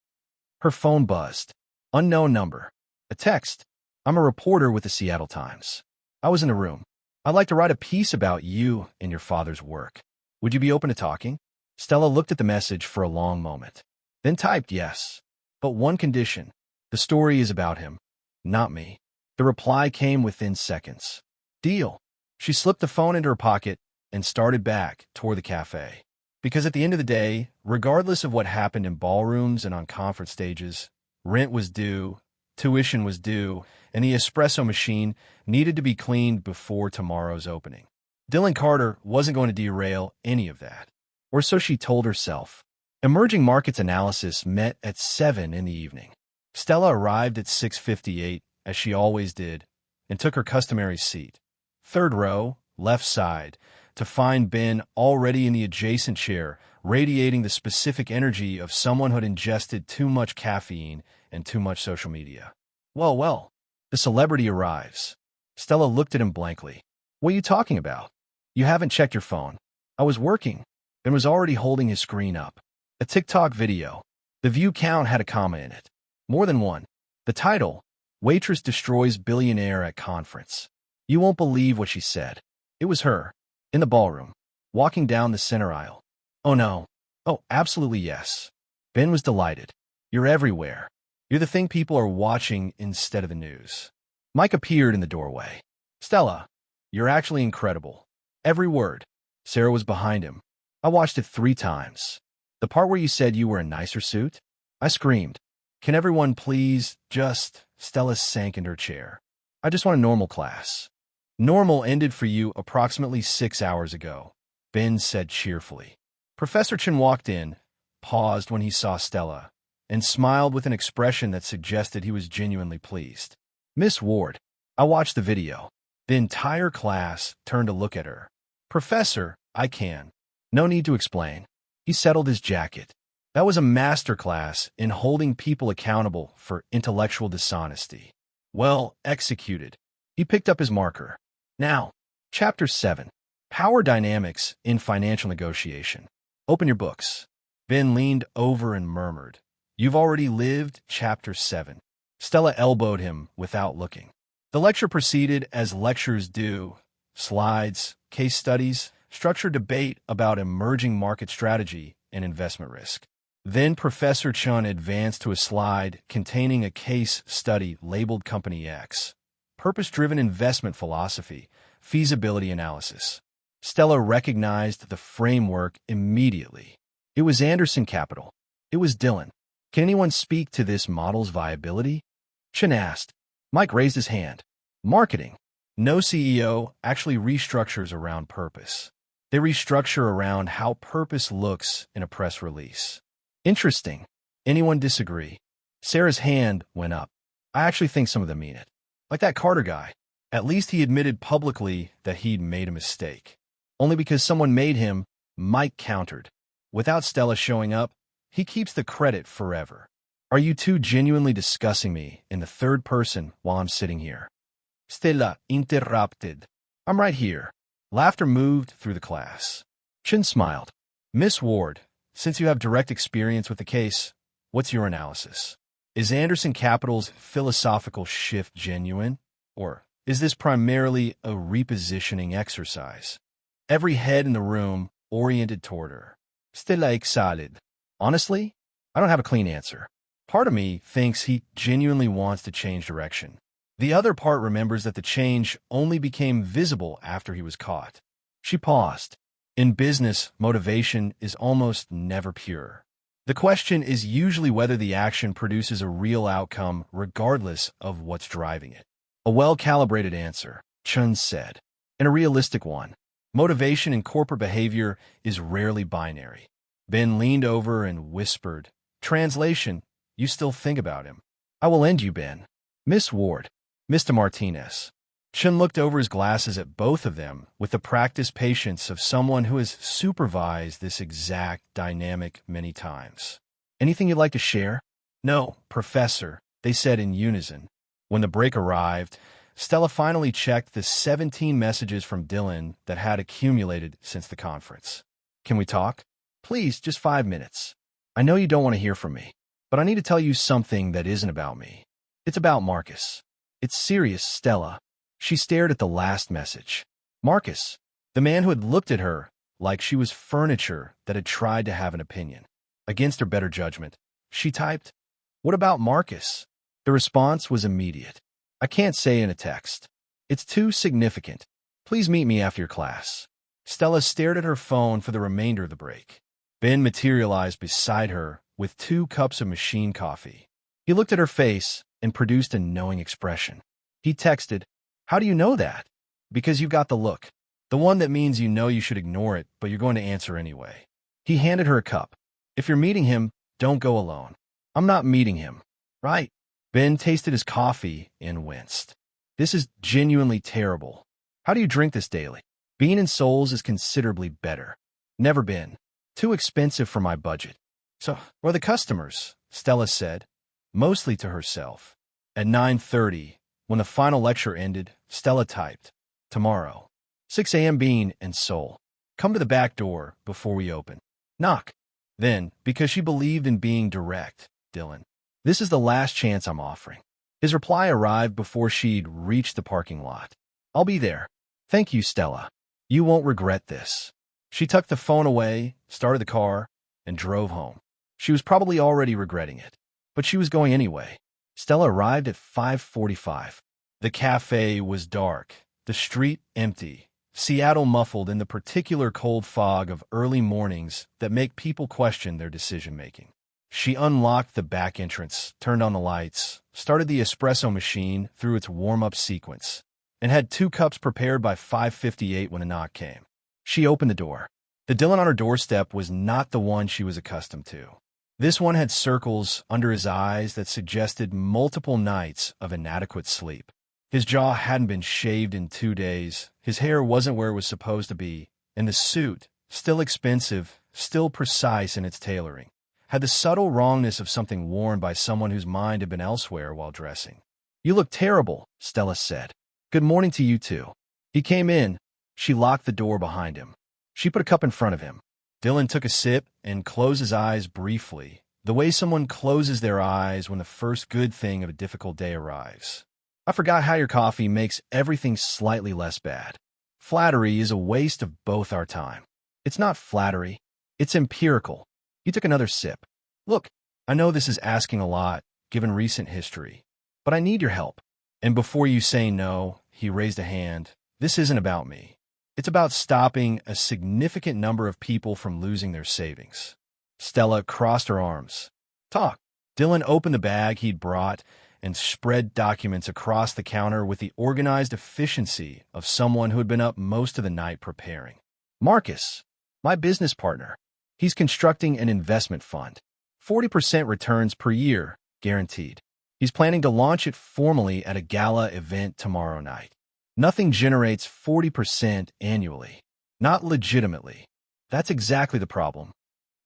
Her phone buzzed. Unknown number. A text. "I'm a reporter with the Seattle Times. I was in the room. I'd like to write a piece about you and your father's work. Would you be open to talking?" Stella looked at the message for a long moment, then typed yes. "But one condition. The story is about him, not me." The reply came within seconds. "Deal." She slipped the phone into her pocket and started back toward the cafe. Because at the end of the day, regardless of what happened in ballrooms and on conference stages, rent was due, tuition was due, and the espresso machine needed to be cleaned before tomorrow's opening. Dylan Carter wasn't going to derail any of that. Or so she told herself. Emerging markets analysis met at 7 in the evening. Stella arrived at 6:58, as she always did, and took her customary seat. 3rd row, left side, to find Ben already in the adjacent chair, radiating the specific energy of someone who had ingested too much caffeine and too much social media. Well, the celebrity arrives. Stella looked at him blankly. What are you talking about? You haven't checked your phone. I was working. Ben was already holding his screen up. A TikTok video. The view count had a comma in it. More than one. The title, Waitress Destroys Billionaire at Conference. You won't believe what she said. It was her, in the ballroom, walking down the center aisle. Oh no. Oh, absolutely yes. Ben was delighted. You're everywhere. You're the thing people are watching instead of the news. Mike appeared in the doorway. Stella, you're actually incredible. Every word. Sarah was behind him. I watched it 3 times. The part where you said you were a nicer suit? I screamed. Can everyone please just... Stella sank into her chair. I just want a normal class. Normal ended for you approximately 6 hours ago, Ben said cheerfully. Professor Chen walked in, paused when he saw Stella, and smiled with an expression that suggested he was genuinely pleased. Miss Ward, I watched the video. The entire class turned to look at her. Professor, I can. No need to explain. He settled his jacket. That was a masterclass in holding people accountable for intellectual dishonesty. Well executed. He picked up his marker. Now, Chapter 7. Power Dynamics in Financial Negotiation. Open your books. Ben leaned over and murmured, You've already lived Chapter 7. Stella elbowed him without looking. The lecture proceeded as lectures do. Slides, case studies, structured debate about emerging market strategy and investment risk. Then Professor Chun advanced to a slide containing a case study labeled Company X. Purpose-driven investment philosophy, feasibility analysis. Stella recognized the framework immediately. It was Anderson Capital. It was Dylan. Can anyone speak to this model's viability? Chun asked. Mike raised his hand. Marketing. No CEO actually restructures around purpose. They restructure around how purpose looks in a press release. Interesting. Anyone disagree? Sarah's hand went up. I actually think some of them mean it. Like that Carter guy. At least he admitted publicly that he'd made a mistake. Only because someone made him, Mike countered. Without Stella showing up, he keeps the credit forever. Are you two genuinely discussing me in the third person while I'm sitting here? Stella interrupted. I'm right here. Laughter moved through the class. Chin smiled. Miss Ward, since you have direct experience with the case, what's your analysis? Is Anderson Capital's philosophical shift genuine? Or is this primarily a repositioning exercise? Every head in the room oriented toward her. Stella exhaled. Honestly, I don't have a clean answer. Part of me thinks he genuinely wants to change direction. The other part remembers that the change only became visible after he was caught. She paused. In business, motivation is almost never pure. The question is usually whether the action produces a real outcome regardless of what's driving it. A well-calibrated answer, Chun said, and a realistic one. Motivation in corporate behavior is rarely binary. Ben leaned over and whispered, Translation, you still think about him. I will end you, Ben. Miss Ward. Mr. Martinez. Chun looked over his glasses at both of them with the practiced patience of someone who has supervised this exact dynamic many times. Anything you'd like to share? No, Professor, they said in unison. When the break arrived, Stella finally checked the 17 messages from Dylan that had accumulated since the conference. Can we talk? Please, just 5 minutes. I know you don't want to hear from me, but I need to tell you something that isn't about me. It's about Marcus. It's serious, Stella. She stared at the last message. Marcus, the man who had looked at her like she was furniture that had tried to have an opinion. Against her better judgment, she typed, What about Marcus? The response was immediate. I can't say in a text. It's too significant. Please meet me after your class. Stella stared at her phone for the remainder of the break. Ben materialized beside her with 2 cups of machine coffee. He looked at her face and produced a knowing expression. He texted, How do you know that? Because you got the look. The one that means you know you should ignore it, but you're going to answer anyway. He handed her a cup. If you're meeting him, don't go alone. I'm not meeting him. Right? Ben tasted his coffee and winced. This is genuinely terrible. How do you drink this daily? Bean and Souls is considerably better. Never been. Too expensive for my budget. So, where are the customers? Stella said, mostly to herself. At 9:30, when the final lecture ended, Stella typed, tomorrow, 6 a.m. Bean and Soul. Come to the back door before we open. Knock. Then, because she believed in being direct, Dylan, this is the last chance I'm offering. His reply arrived before she'd reached the parking lot. I'll be there. Thank you, Stella. You won't regret this. She tucked the phone away, started the car, and drove home. She was probably already regretting it, but she was going anyway. Stella arrived at 5:45. The cafe was dark, the street empty, Seattle muffled in the particular cold fog of early mornings that make people question their decision-making. She unlocked the back entrance, turned on the lights, started the espresso machine through its warm-up sequence, and had 2 cups prepared by 5:58 when a knock came. She opened the door. The Dylan on her doorstep was not the one she was accustomed to. This one had circles under his eyes that suggested multiple nights of inadequate sleep. His jaw hadn't been shaved in 2 days, his hair wasn't where it was supposed to be, and the suit, still expensive, still precise in its tailoring, had the subtle wrongness of something worn by someone whose mind had been elsewhere while dressing. You look terrible, Stella said. Good morning to you too. He came in. She locked the door behind him. She put a cup in front of him. Dylan took a sip and closed his eyes briefly, the way someone closes their eyes when the first good thing of a difficult day arrives. I forgot how your coffee makes everything slightly less bad. Flattery is a waste of both our time. It's not flattery. It's empirical. He took another sip. Look, I know this is asking a lot, given recent history, but I need your help. And before you say no, he raised a hand. This isn't about me. It's about stopping a significant number of people from losing their savings. Stella crossed her arms. Talk. Dylan opened the bag he'd brought and spread documents across the counter with the organized efficiency of someone who had been up most of the night preparing. Marcus, my business partner. He's constructing an investment fund. 40% returns per year, guaranteed. He's planning to launch it formally at a gala event tomorrow night. Nothing generates 40% annually. Not legitimately. That's exactly the problem.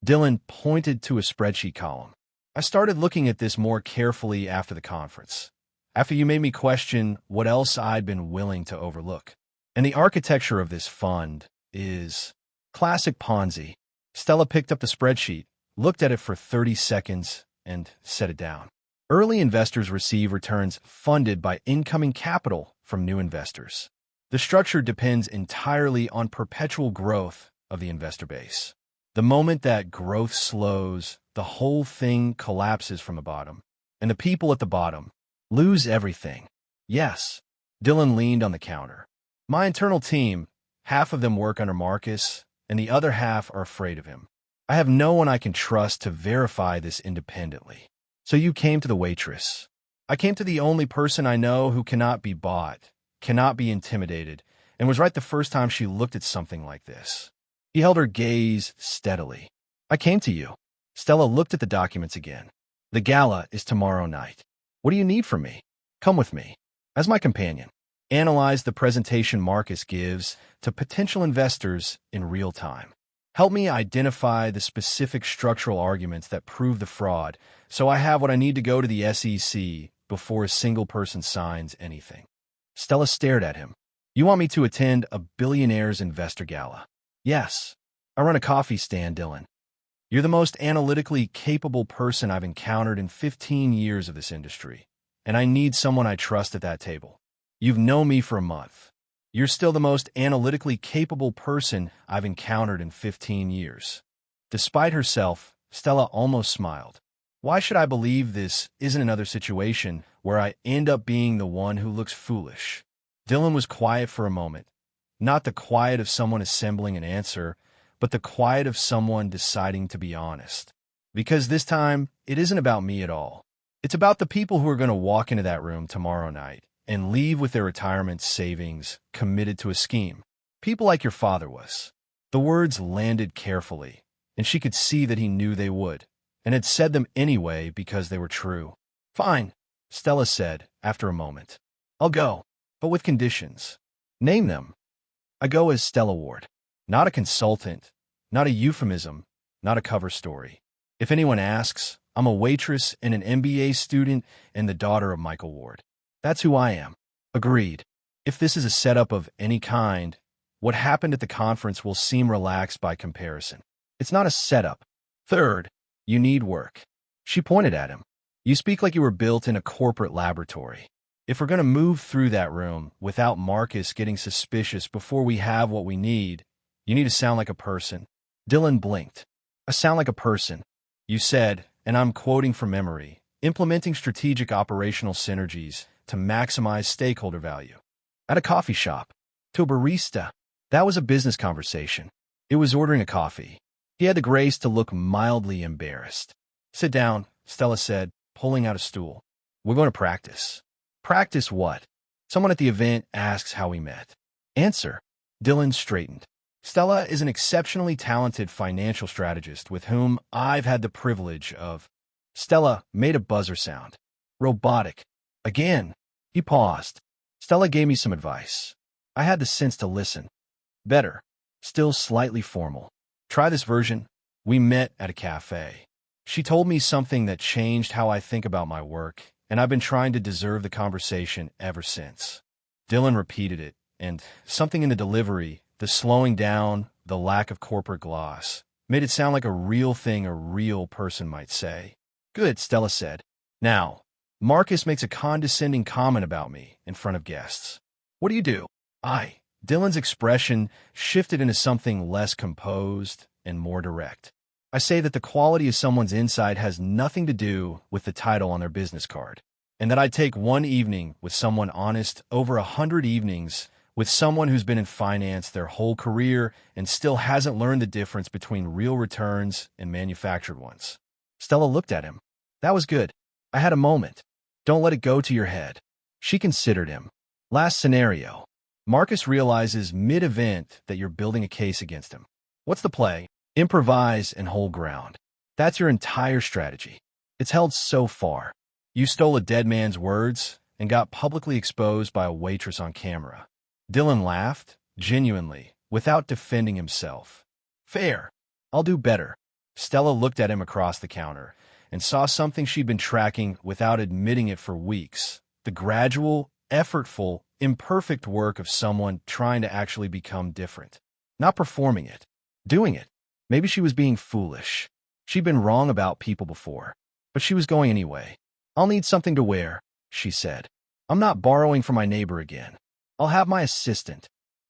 Dylan pointed to a spreadsheet column. I started looking at this more carefully after the conference, after you made me question what else I'd been willing to overlook. And the architecture of this fund is classic Ponzi. Stella picked up the spreadsheet, looked at it for 30 seconds, and set it down. Early investors receive returns funded by incoming capital from new investors. The structure depends entirely on perpetual growth of the investor base. The moment that growth slows, the whole thing collapses from the bottom, and the people at the bottom lose everything. Yes, Dylan leaned on the counter. My internal team, half of them work under Marcus, and the other half are afraid of him. I have no one I can trust to verify this independently. So you came to the Waitress. I came to the only person I know who cannot be bought, cannot be intimidated, and was right the first time she looked at something like this. He held her gaze steadily. I came to you. Stella looked at the documents again. The gala is tomorrow night. What do you need from me? Come with me. As my companion, analyze the presentation Marcus gives to potential investors in real time. Help me identify the specific structural arguments that prove the fraud, so I have what I need to go to the SEC before a single person signs anything. Stella stared at him. You want me to attend a Billionaire's investor gala? Yes. I run a coffee stand, Dylan. You're the most analytically capable person I've encountered in 15 years of this industry, and I need someone I trust at that table. You've known me for a month. You're still the most analytically capable person I've encountered in 15 years. Despite herself, Stella almost smiled. Why should I believe this isn't another situation where I end up being the one who looks foolish? Dylan was quiet for a moment. Not the quiet of someone assembling an answer, but the quiet of someone deciding to be honest. Because this time, it isn't about me at all. It's about the people who are going to walk into that room tomorrow night and leave with their retirement savings committed to a scheme. People like your father was. The words landed carefully, and she could see that he knew they would, and had said them anyway because they were true. Fine, Stella said after a moment. I'll go, but with conditions. Name them. I go as Stella Ward. Not a consultant, not a euphemism, not a cover story. If anyone asks, I'm a waitress and an MBA student and the daughter of Michael Ward. That's who I am. Agreed. If this is a setup of any kind, what happened at the conference will seem relaxed by comparison. It's not a setup. Third, you need work. She pointed at him. You speak like you were built in a corporate laboratory. If we're going to move through that room without Marcus getting suspicious before we have what we need, you need to sound like a person. Dylan blinked. I sound like a person. You said, and I'm quoting from memory, implementing strategic operational synergies to maximize stakeholder value. At a coffee shop. To a barista. That was a business conversation. It was ordering a coffee. He had the grace to look mildly embarrassed. Sit down, Stella said, pulling out a stool. We're going to practice. Practice what? Someone at the event asks how we met. Answer. Dylan straightened. Stella is an exceptionally talented financial strategist with whom I've had the privilege of... Stella made a buzzer sound. Robotic. Again. He paused. Stella gave me some advice. I had the sense to listen. Better. Still slightly formal. Try this version. We met at a cafe. She told me something that changed how I think about my work, and I've been trying to deserve the conversation ever since. Dylan repeated it, and something in the delivery, the slowing down, the lack of corporate gloss, made it sound like a real thing a real person might say. Good, Stella said. Now, Marcus makes a condescending comment about me in front of guests. What do you do? Dylan's expression shifted into something less composed and more direct. I say that the quality of someone's insight has nothing to do with the title on their business card, and that I'd take one evening with someone honest over 100 evenings with someone who's been in finance their whole career and still hasn't learned the difference between real returns and manufactured ones. Stella looked at him. That was good. I had a moment. Don't let it go to your head. She considered him. Last scenario. Marcus realizes mid-event that you're building a case against him. What's the play? Improvise and hold ground. That's your entire strategy. It's held so far. You stole a dead man's words and got publicly exposed by a waitress on camera. Dylan laughed, genuinely, without defending himself. Fair. I'll do better. Stella looked at him across the counter and saw something she'd been tracking without admitting it for weeks. The gradual, effortful, imperfect work of someone trying to actually become different. Not performing it. Doing it. Maybe she was being foolish. She'd been wrong about people before, but she was going anyway. I'll need something to wear, she said. I'm not borrowing from my neighbor again. I'll have my assistant.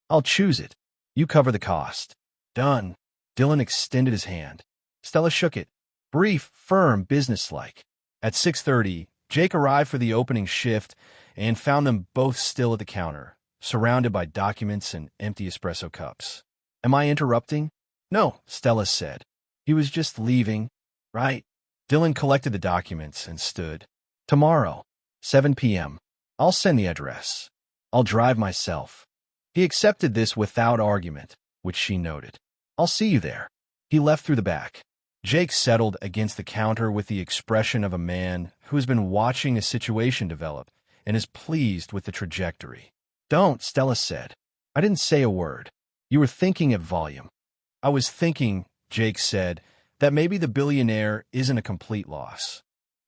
I'll choose it. You cover the cost. Done. Dylan extended his hand. Stella shook it. Brief, firm, businesslike. At 6:30, Jake arrived for the opening shift and found them both still at the counter, surrounded by documents and empty espresso cups. Am I interrupting? No, Stella said. He was just leaving. Right. Dylan collected the documents and stood. Tomorrow, 7 p.m. I'll send the address. I'll drive myself. He accepted this without argument, which she noted. I'll see you there. He left through the back. Jake settled against the counter with the expression of a man who has been watching a situation develop and is pleased with the trajectory. Don't, Stella said. I didn't say a word. You were thinking at volume. I was thinking, Jake said, that maybe the billionaire isn't a complete loss.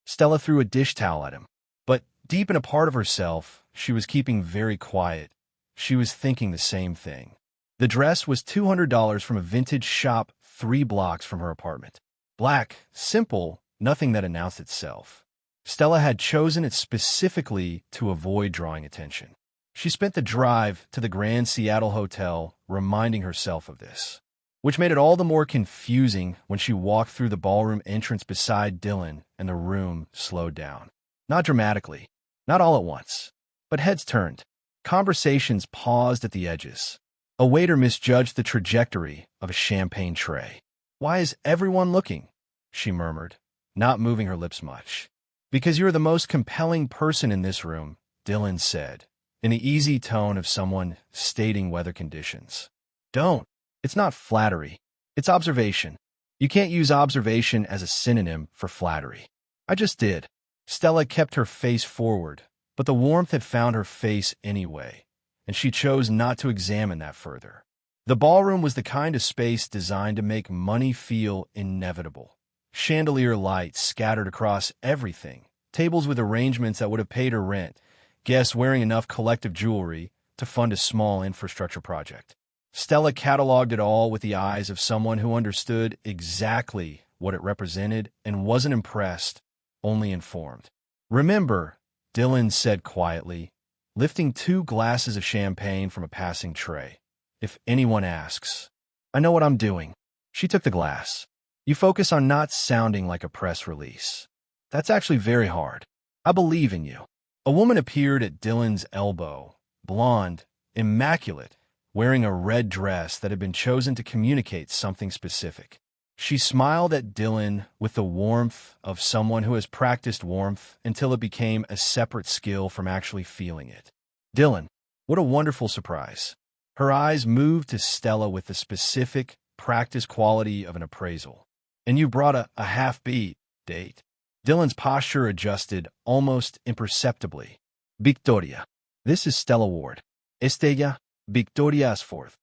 Stella threw a dish towel at him. But deep in a part of herself, she was keeping very quiet. She was thinking the same thing. The dress was $200 from a vintage shop 3 blocks from her apartment. Black, simple, nothing that announced itself. Stella had chosen it specifically to avoid drawing attention. She spent the drive to the Grand Seattle Hotel reminding herself of this, which made it all the more confusing when she walked through the ballroom entrance beside Dylan and the room slowed down. Not dramatically, not all at once, but heads turned. Conversations paused at the edges. A waiter misjudged the trajectory of a champagne tray. Why is everyone looking? She murmured, not moving her lips much. Because you're the most compelling person in this room, Dylan said, in the easy tone of someone stating weather conditions. Don't. It's not flattery. It's observation. You can't use observation as a synonym for flattery. I just did. Stella kept her face forward, but the warmth had found her face anyway, and she chose not to examine that further. The ballroom was the kind of space designed to make money feel inevitable. Chandelier lights scattered across everything, tables with arrangements that would have paid her rent, guests wearing enough collective jewelry to fund a small infrastructure project. Stella cataloged it all with the eyes of someone who understood exactly what it represented and wasn't impressed, only informed. "Remember," Dylan said quietly, lifting 2 glasses of champagne from a passing tray. "If anyone asks, I know what I'm doing." She took the glass. "You focus on not sounding like a press release. That's actually very hard. I believe in you." A woman appeared at Dylan's elbow, blonde, immaculate, wearing a red dress that had been chosen to communicate something specific. She smiled at Dylan with the warmth of someone who has practiced warmth until it became a separate skill from actually feeling it. "Dylan, what a wonderful surprise." Her eyes moved to Stella with the specific, practiced quality of an appraisal. "And you brought a half-beat date." Dylan's posture adjusted almost imperceptibly. "Victoria. This is Stella Ward. Estella, Victoria Ashford."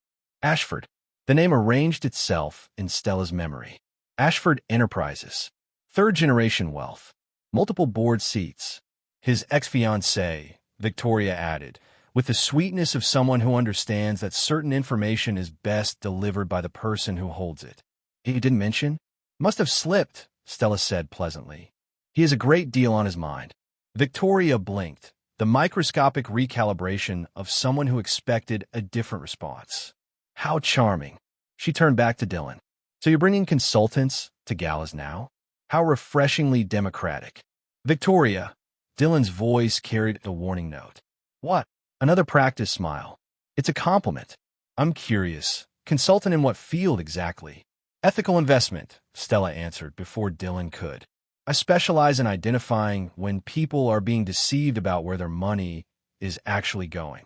Ashford. The name arranged itself in Stella's memory. Ashford Enterprises. 3rd-generation wealth. Multiple board seats. His ex-fiancée, Victoria added, with the sweetness of someone who understands that certain information is best delivered by the person who holds it. "He didn't mention?" "Must have slipped," Stella said pleasantly. "He has a great deal on his mind." Victoria blinked, the microscopic recalibration of someone who expected a different response. "How charming." She turned back to Dylan. "So you're bringing consultants to galas now? How refreshingly democratic." "Victoria." Dylan's voice carried a warning note. "What?" Another practice smile. "It's a compliment." "I'm curious. Consultant in what field exactly?" "Ethical investment," Stella answered before Dylan could. "I specialize in identifying when people are being deceived about where their money is actually going."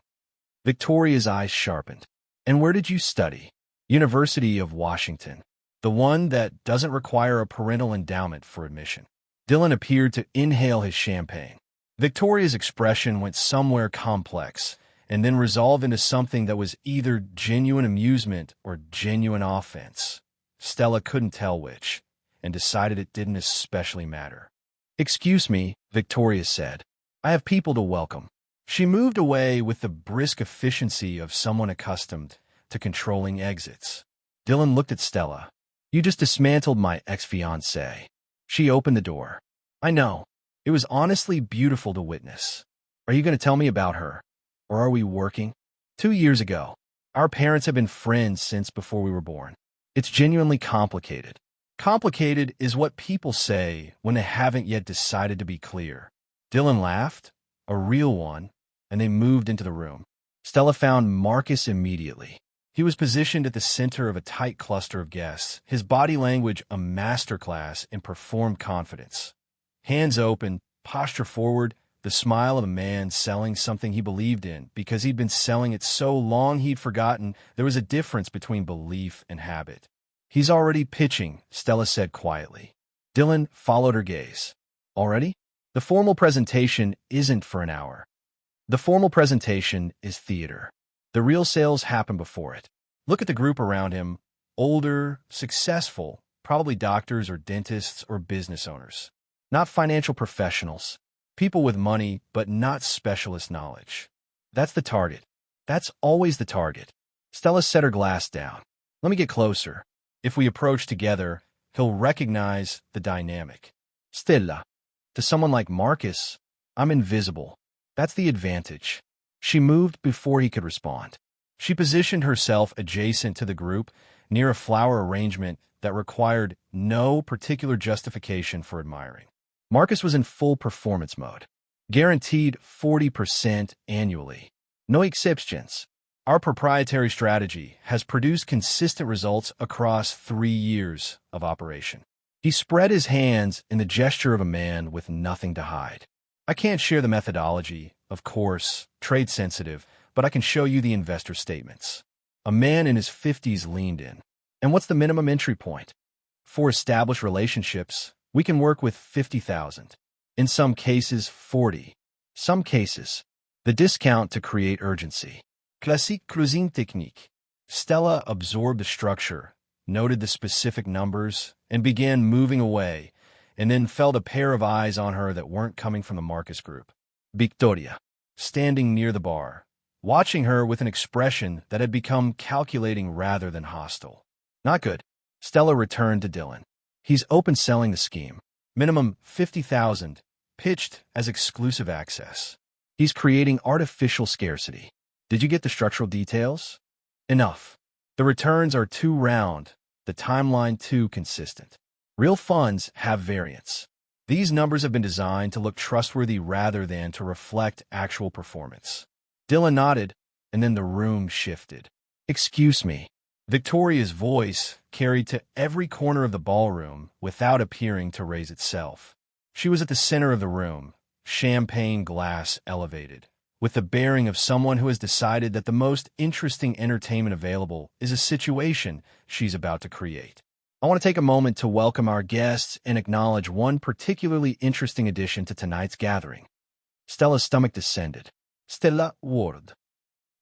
Victoria's eyes sharpened. "And where did you study?" "University of Washington. The one that doesn't require a parental endowment for admission." Dylan appeared to inhale his champagne. Victoria's expression went somewhere complex and then resolved into something that was either genuine amusement or genuine offense. Stella couldn't tell which, and decided it didn't especially matter. "Excuse me," Victoria said. "I have people to welcome." She moved away with the brisk efficiency of someone accustomed to controlling exits. Dylan looked at Stella. "You just dismantled my ex-fiancée." She opened the door. "I know. It was honestly beautiful to witness." "Are you going to tell me about her? Or are we working?" 2 years ago. Our parents have been friends since before we were born. It's genuinely complicated. Complicated is what people say when they haven't yet decided to be clear." Dylan laughed, a real one, and they moved into the room. Stella found Marcus immediately. He was positioned at the center of a tight cluster of guests, his body language a masterclass in performed confidence. Hands open, posture forward, the smile of a man selling something he believed in because he'd been selling it so long he'd forgotten there was a difference between belief and habit. "He's already pitching," Stella said quietly. Dylan followed her gaze. "Already?" "The formal presentation isn't for an hour. The formal presentation is theater. The real sales happen before it." Look at the group around him. Older, successful, probably doctors or dentists or business owners. Not financial professionals. People with money, but not specialist knowledge. That's the target. That's always the target. Stella set her glass down. "Let me get closer. If we approach together, he'll recognize the dynamic." "Stella." To someone like Marcus, I'm invisible. That's the advantage. She moved before he could respond. She positioned herself adjacent to the group, near a flower arrangement that required no particular justification for admiring. Marcus was in full performance mode. Guaranteed 40% annually. No exceptions. Our proprietary strategy has produced consistent results across 3 years of operation. He spread his hands in the gesture of a man with nothing to hide. "I can't share the methodology, of course, trade sensitive, but I can show you the investor statements." A man in his 50s leaned in. "And what's the minimum entry point?" "For established relationships, we can work with 50,000. In some cases, 40. Some cases. The discount to create urgency. Classique cuisine technique." Stella absorbed the structure, noted the specific numbers, and began moving away, and then felt a pair of eyes on her that weren't coming from the Marcus group. Victoria, standing near the bar, watching her with an expression that had become calculating rather than hostile. Not good. Stella returned to Dylan. He's open selling the scheme. Minimum 50,000, pitched as exclusive access. He's creating artificial scarcity. Did you get the structural details? Enough. The returns are too round, the timeline too consistent. Real funds have variance. These numbers have been designed to look trustworthy rather than to reflect actual performance. Dylan nodded, and then the room shifted. Excuse me. Victoria's voice carried to every corner of the ballroom without appearing to raise itself. She was at the center of the room, champagne glass elevated, with the bearing of someone who has decided that the most interesting entertainment available is a situation she's about to create. I want to take a moment to welcome our guests and acknowledge one particularly interesting addition to tonight's gathering. Stella's stomach descended. Stella Ward.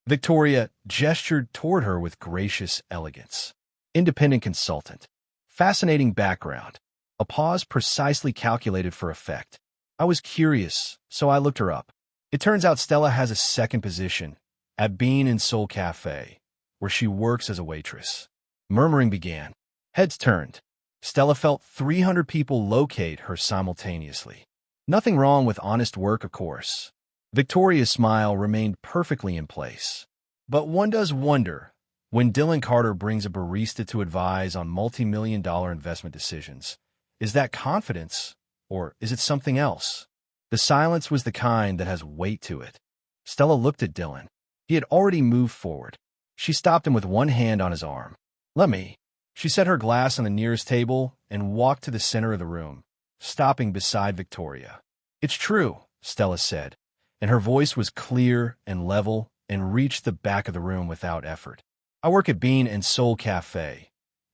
Victoria gestured toward her with gracious elegance. Independent consultant. Fascinating background. A pause precisely calculated for effect. I was curious, so I looked her up. It turns out Stella has a second position at Bean and Soul Cafe, where she works as a waitress. Murmuring began. Heads turned. Stella felt 300 people locate her simultaneously. Nothing wrong with honest work, of course. Victoria's smile remained perfectly in place. But one does wonder, when Dylan Carter brings a barista to advise on multi-million-dollar investment decisions, is that confidence, or is it something else? The silence was the kind that has weight to it. Stella looked at Dylan. He had already moved forward. She stopped him with one hand on his arm. Let me. She set her glass on the nearest table and walked to the center of the room, stopping beside Victoria. It's true, Stella said, and her voice was clear and level and reached the back of the room without effort. I work at Bean and Soul Cafe,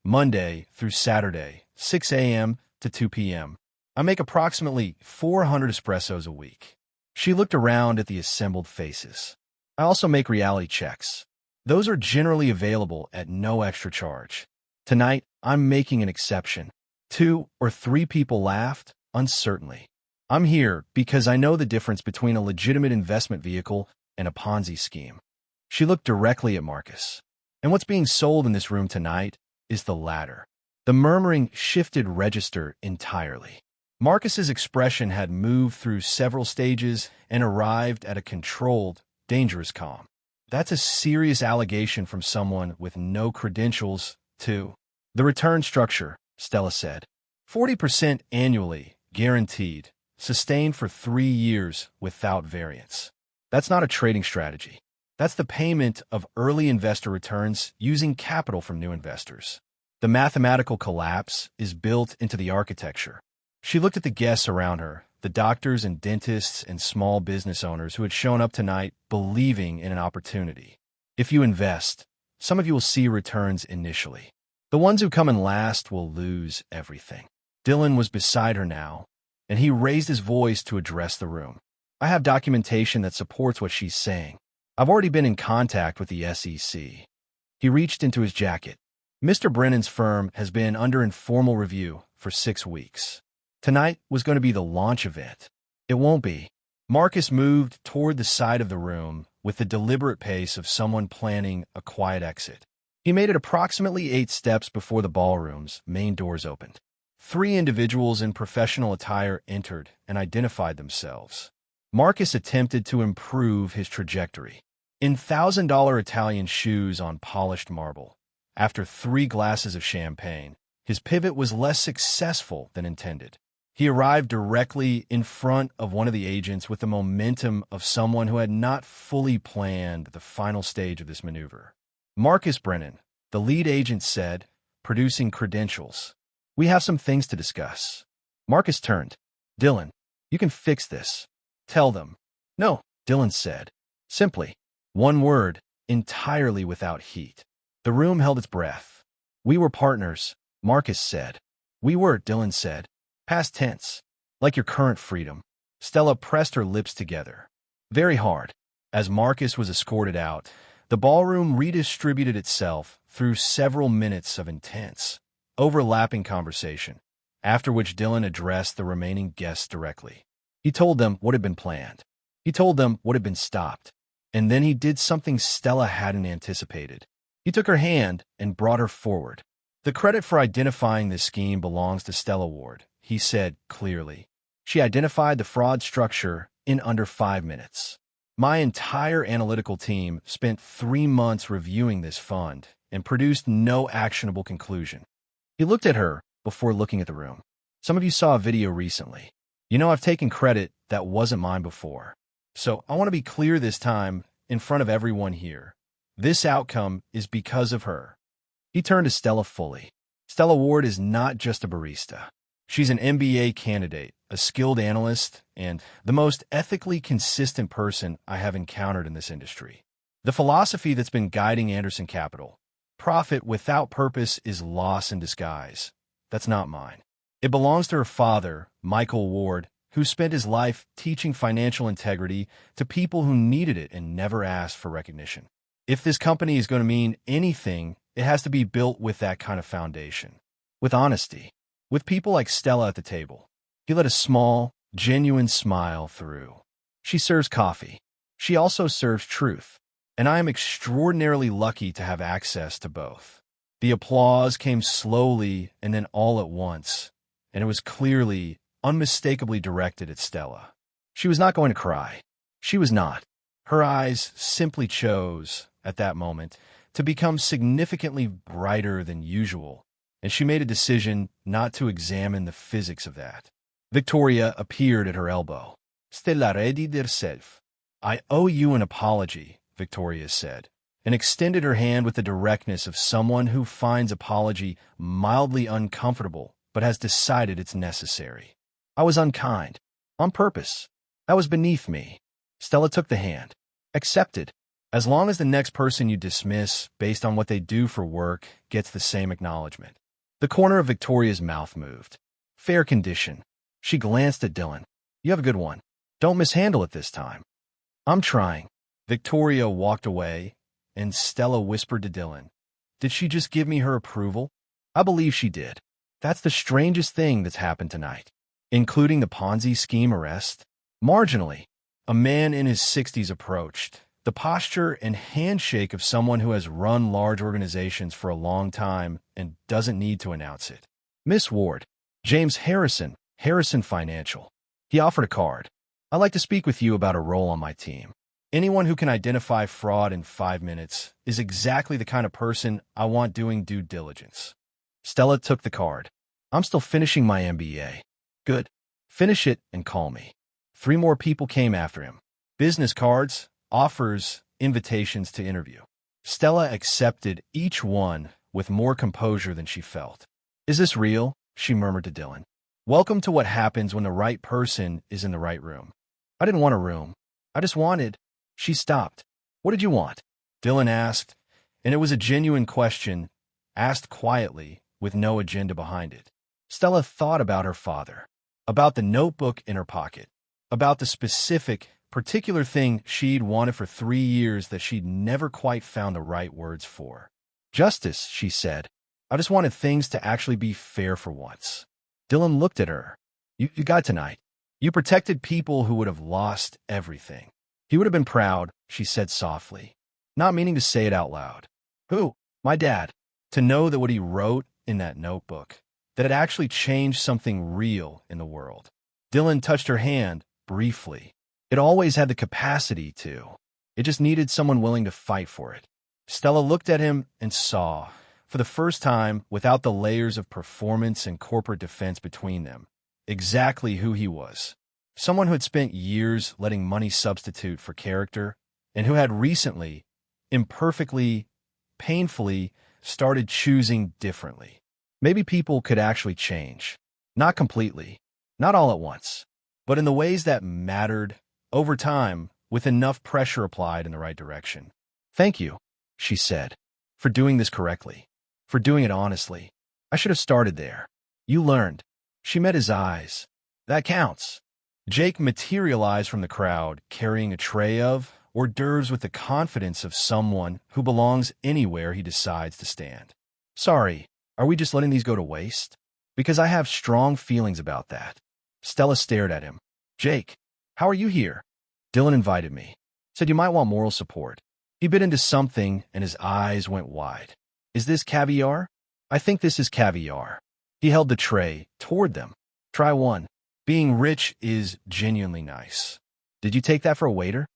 Monday through Saturday, 6 a.m. to 2 p.m. I make approximately 400 espressos a week. She looked around at the assembled faces. I also make reality checks. Those are generally available at no extra charge. Tonight, I'm making an exception. 2 or 3 people laughed, uncertainly. I'm here because I know the difference between a legitimate investment vehicle and a Ponzi scheme. She looked directly at Marcus. And what's being sold in this room tonight is the latter. The murmuring shifted register entirely. Marcus's expression had moved through several stages and arrived at a controlled, dangerous calm. That's a serious allegation from someone with no credentials, too. The return structure, Stella said. 40% annually, guaranteed, sustained for 3 years without variance. That's not a trading strategy. That's the payment of early investor returns using capital from new investors. The mathematical collapse is built into the architecture. She looked at the guests around her, the doctors and dentists and small business owners who had shown up tonight believing in an opportunity. If you invest, some of you will see returns initially. The ones who come in last will lose everything. Dylan was beside her now, and he raised his voice to address the room. I have documentation that supports what she's saying. I've already been in contact with the SEC. He reached into his jacket. Mr. Brennan's firm has been under informal review for 6 weeks. Tonight was going to be the launch event. It won't be. Marcus moved toward the side of the room with the deliberate pace of someone planning a quiet exit. He made it approximately 8 steps before the ballroom's main doors opened. 3 individuals in professional attire entered and identified themselves. Marcus attempted to improve his trajectory. In $1,000 Italian shoes on polished marble, after 3 glasses of champagne, his pivot was less successful than intended. He arrived directly in front of one of the agents with the momentum of someone who had not fully planned the final stage of this maneuver. Marcus Brennan, the lead agent said, producing credentials. We have some things to discuss. Marcus turned. Dylan, you can fix this. Tell them. No, Dylan said. Simply. One word, entirely without heat. The room held its breath. We were partners, Marcus said. We were, Dylan said. Past tense. Like your current freedom. Stella pressed her lips together. Very hard. As Marcus was escorted out, The ballroom redistributed itself through several minutes of intense, overlapping conversation, after which Dylan addressed the remaining guests directly. He told them what had been planned. He told them what had been stopped. And then he did something Stella hadn't anticipated. He took her hand and brought her forward. "The credit for identifying this scheme belongs to Stella Ward," he said clearly. "She identified the fraud structure in under 5 minutes. My entire analytical team spent 3 months reviewing this fund and produced no actionable conclusion." He looked at her before looking at the room. "Some of you saw a video recently. You know I've taken credit that wasn't mine before. So I want to be clear this time in front of everyone here. This outcome is because of her." He turned to Stella fully. "Stella Ward is not just a barista. She's an MBA candidate, a skilled analyst, and the most ethically consistent person I have encountered in this industry. The philosophy that's been guiding Anderson Capital, profit without purpose is loss in disguise, that's not mine. It belongs to her father, Michael Ward, who spent his life teaching financial integrity to people who needed it and never asked for recognition. If this company is going to mean anything, it has to be built with that kind of foundation. With honesty. With people like Stella at the table." He let a small, genuine smile through. "She serves coffee. She also serves truth. And I am extraordinarily lucky to have access to both." The applause came slowly and then all at once, and it was clearly, unmistakably directed at Stella. She was not going to cry. She was not. Her eyes simply chose, at that moment, to become significantly brighter than usual, and she made a decision not to examine the physics of that. Victoria appeared at her elbow. "Stella readied herself." "I owe you an apology," Victoria said, and extended her hand with the directness of someone who finds apology mildly uncomfortable but has decided it's necessary. "I was unkind. On purpose. That was beneath me." Stella took the hand. "Accepted. As long as the next person you dismiss based on what they do for work gets the same acknowledgement." The corner of Victoria's mouth moved. "Fair condition." She glanced at Dylan. "You have a good one. Don't mishandle it this time." "I'm trying." Victoria walked away, and Stella whispered to Dylan, "Did she just give me her approval?" "I believe she did. That's the strangest thing that's happened tonight." "Including the Ponzi scheme arrest?" "Marginally." A man in his 60s approached, the posture and handshake of someone who has run large organizations for a long time and doesn't need to announce it. "Miss Ward, James Harrison, Harrison Financial." He offered a card. "I'd like to speak with you about a role on my team. Anyone who can identify fraud in 5 minutes is exactly the kind of person I want doing due diligence." Stella took the card. "I'm still finishing my MBA." "Good. Finish it and call me." 3 more people came after him. Business cards, offers, invitations to interview. Stella accepted each one with more composure than she felt. "Is this real?" she murmured to Dylan. "Welcome to what happens when the right person is in the right room." "I didn't want a room. I just wanted—" She stopped. "What did you want?" Dylan asked, and it was a genuine question, asked quietly, with no agenda behind it. Stella thought about her father, about the notebook in her pocket, about the specific, particular thing she'd wanted for 3 years that she'd never quite found the right words for. "Justice," she said. "I just wanted things to actually be fair for once." Dylan looked at her. You got tonight. You protected people who would have lost everything." "He would have been proud," she said softly, not meaning to say it out loud. "Who?" "My dad. To know that what he wrote in that notebook, that it actually changed something real in the world." Dylan touched her hand briefly. It always had the capacity to. It just needed someone willing to fight for it. Stella looked at him and saw, for the first time, without the layers of performance and corporate defense between them, exactly who he was. Someone who had spent years letting money substitute for character, and who had recently, imperfectly, painfully, started choosing differently. Maybe people could actually change. Not completely, not all at once, but in the ways that mattered, over time, with enough pressure applied in the right direction. "Thank you," she said, "for doing this correctly, for doing it honestly. I should have started there. You learned." She met his eyes. "That counts." Jake materialized from the crowd, carrying a tray of, hors d'oeuvres with the confidence of someone who belongs anywhere he decides to stand. Sorry, are we just letting these go to waste? Because I have strong feelings about that. Stella stared at him. Jake, how are you here? Dylan invited me. Said you might want moral support. He bit into something and his eyes went wide. Is this caviar? I think this is caviar. He held the tray toward them. Try one. Being rich is genuinely nice. Did you take that for a waiter?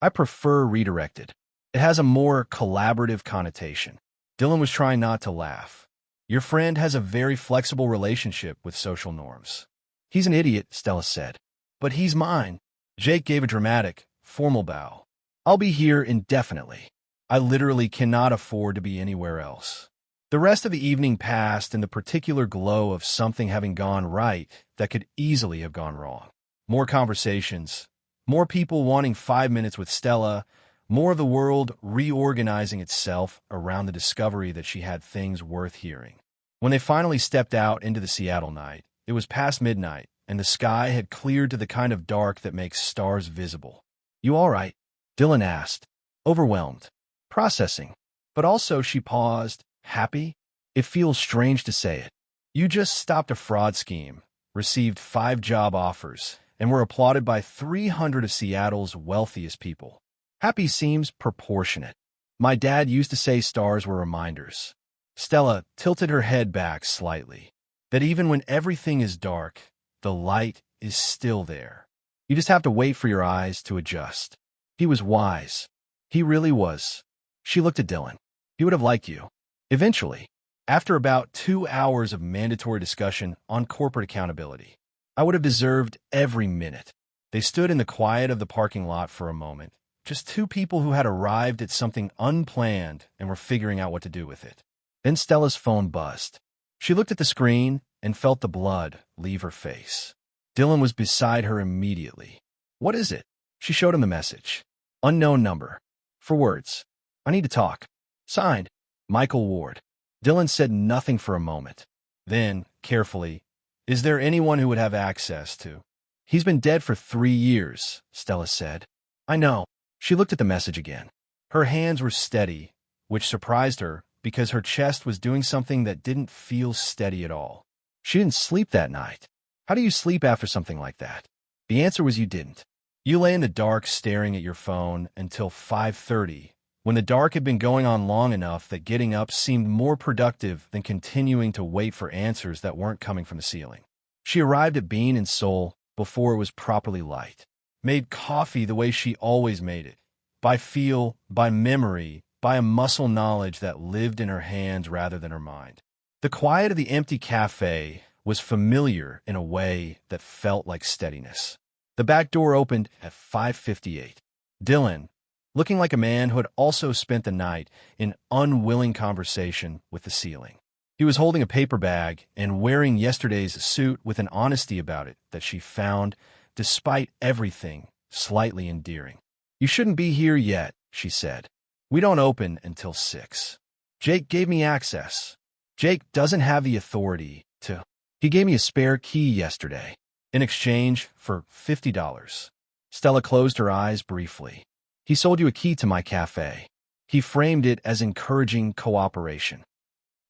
I prefer redirected. It has a more collaborative connotation. Dylan was trying not to laugh. Your friend has a very flexible relationship with social norms. He's an idiot, Stella said. But he's mine. Jake gave a dramatic, formal bow. I'll be here indefinitely. I literally cannot afford to be anywhere else. The rest of the evening passed in the particular glow of something having gone right that could easily have gone wrong. More conversations, more people wanting 5 minutes with Stella, more of the world reorganizing itself around the discovery that she had things worth hearing. When they finally stepped out into the Seattle night, it was past midnight, and the sky had cleared to the kind of dark that makes stars visible. You all right? Dylan asked, overwhelmed, processing. But also she paused, happy? It feels strange to say it. You just stopped a fraud scheme, received 5 job offers, and were applauded by 300 of Seattle's wealthiest people. Happy seems proportionate. My dad used to say stars were reminders. Stella tilted her head back slightly. That even when everything is dark, the light is still there. You just have to wait for your eyes to adjust. He was wise. He really was. She looked at Dylan. He would have liked you. Eventually, after about 2 hours of mandatory discussion on corporate accountability, I would have deserved every minute. They stood in the quiet of the parking lot for a moment, just 2 people who had arrived at something unplanned and were figuring out what to do with it. Then Stella's phone buzzed. She looked at the screen and felt the blood leave her face. Dylan was beside her immediately. What is it? She showed him the message. Unknown number. 4 words. I need to talk. Signed, Michael Ward. Dylan said nothing for a moment. Then, carefully, is there anyone who would have access to? He's been dead for 3 years, Stella said. I know. She looked at the message again. Her hands were steady, which surprised her because her chest was doing something that didn't feel steady at all. She didn't sleep that night. How do you sleep after something like that? The answer was you didn't. You lay in the dark staring at your phone until 5:30, when the dark had been going on long enough that getting up seemed more productive than continuing to wait for answers that weren't coming from the ceiling. She arrived at Bean and Soul before it was properly light, made coffee the way she always made it, by feel, by memory, by a muscle knowledge that lived in her hands rather than her mind. The quiet of the empty cafe was familiar in a way that felt like steadiness. The back door opened at 5:58. Dylan, looking like a man who had also spent the night in unwilling conversation with the ceiling. He was holding a paper bag and wearing yesterday's suit with an honesty about it that she found, despite everything, slightly endearing. You shouldn't be here yet, she said. We don't open until 6. Jake gave me access. Jake doesn't have the authority to. He gave me a spare key yesterday, in exchange for $50. Stella closed her eyes briefly. He sold you a key to my cafe. He framed it as encouraging cooperation.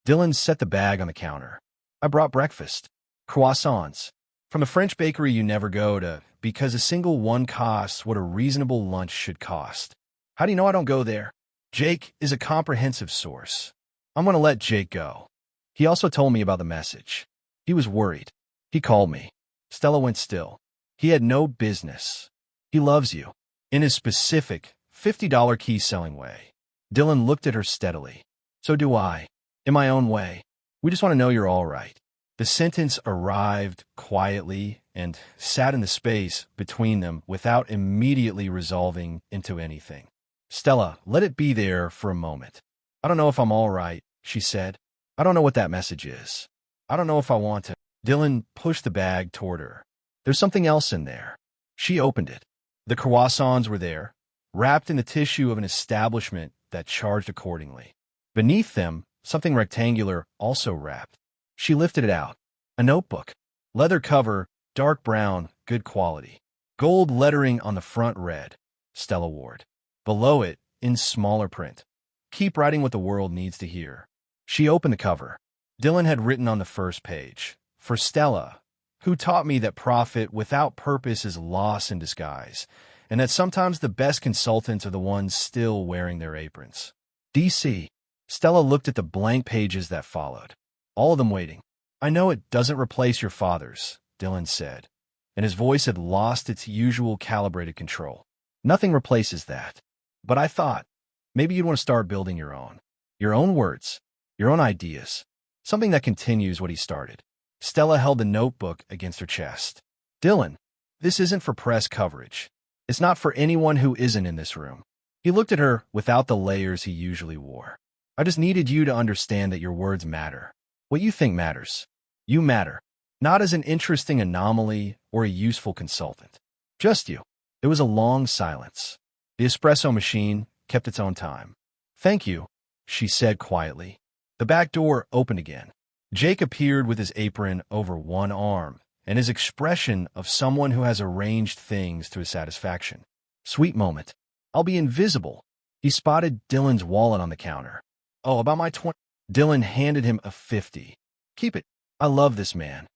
Dylan set the bag on the counter. I brought breakfast. Croissants. From a French bakery you never go to, because a single one costs what a reasonable lunch should cost. How do you know I don't go there? Jake is a comprehensive source. I'm going to let Jake go. He also told me about the message. He was worried. He called me. Stella went still. He had no business. He loves you. In his specific, $50 key-selling way. Dylan looked at her steadily. So do I. In my own way. We just want to know you're all right. The sentence arrived quietly and sat in the space between them without immediately resolving into anything. Stella, let it be there for a moment. I don't know if I'm all right, she said. I don't know what that message is. I don't know if I want to. Dylan pushed the bag toward her. There's something else in there. She opened it. The croissants were there, wrapped in the tissue of an establishment that charged accordingly. Beneath them, something rectangular also wrapped. She lifted it out. A notebook. Leather cover, dark brown, good quality. Gold lettering on the front read, Stella Ward. Below it, in smaller print, "Keep writing what the world needs to hear." She opened the cover. Dylan had written on the first page, "For Stella, who taught me that profit without purpose is loss in disguise, and that sometimes the best consultants are the ones still wearing their aprons." DC. Stella looked at the blank pages that followed, all of them waiting. "I know it doesn't replace your father's," Dylan said, and his voice had lost its usual calibrated control. "Nothing replaces that. But I thought, maybe you'd want to start building your own. Your own words, your own ideas. Something that continues what he started." Stella held the notebook against her chest. "Dylan, this isn't for press coverage. It's not for anyone who isn't in this room." He looked at her without the layers he usually wore. "I just needed you to understand that your words matter. What you think matters. You matter. Not as an interesting anomaly or a useful consultant. Just you." There was a long silence. The espresso machine kept its own time. "Thank you," she said quietly. The back door opened again. Jake appeared with his apron over one arm and his expression of someone who has arranged things to his satisfaction. "Sweet moment. I'll be invisible." He spotted Dylan's wallet on the counter. "Oh, about my 20. Dylan handed him a 50. "Keep it. I love this man."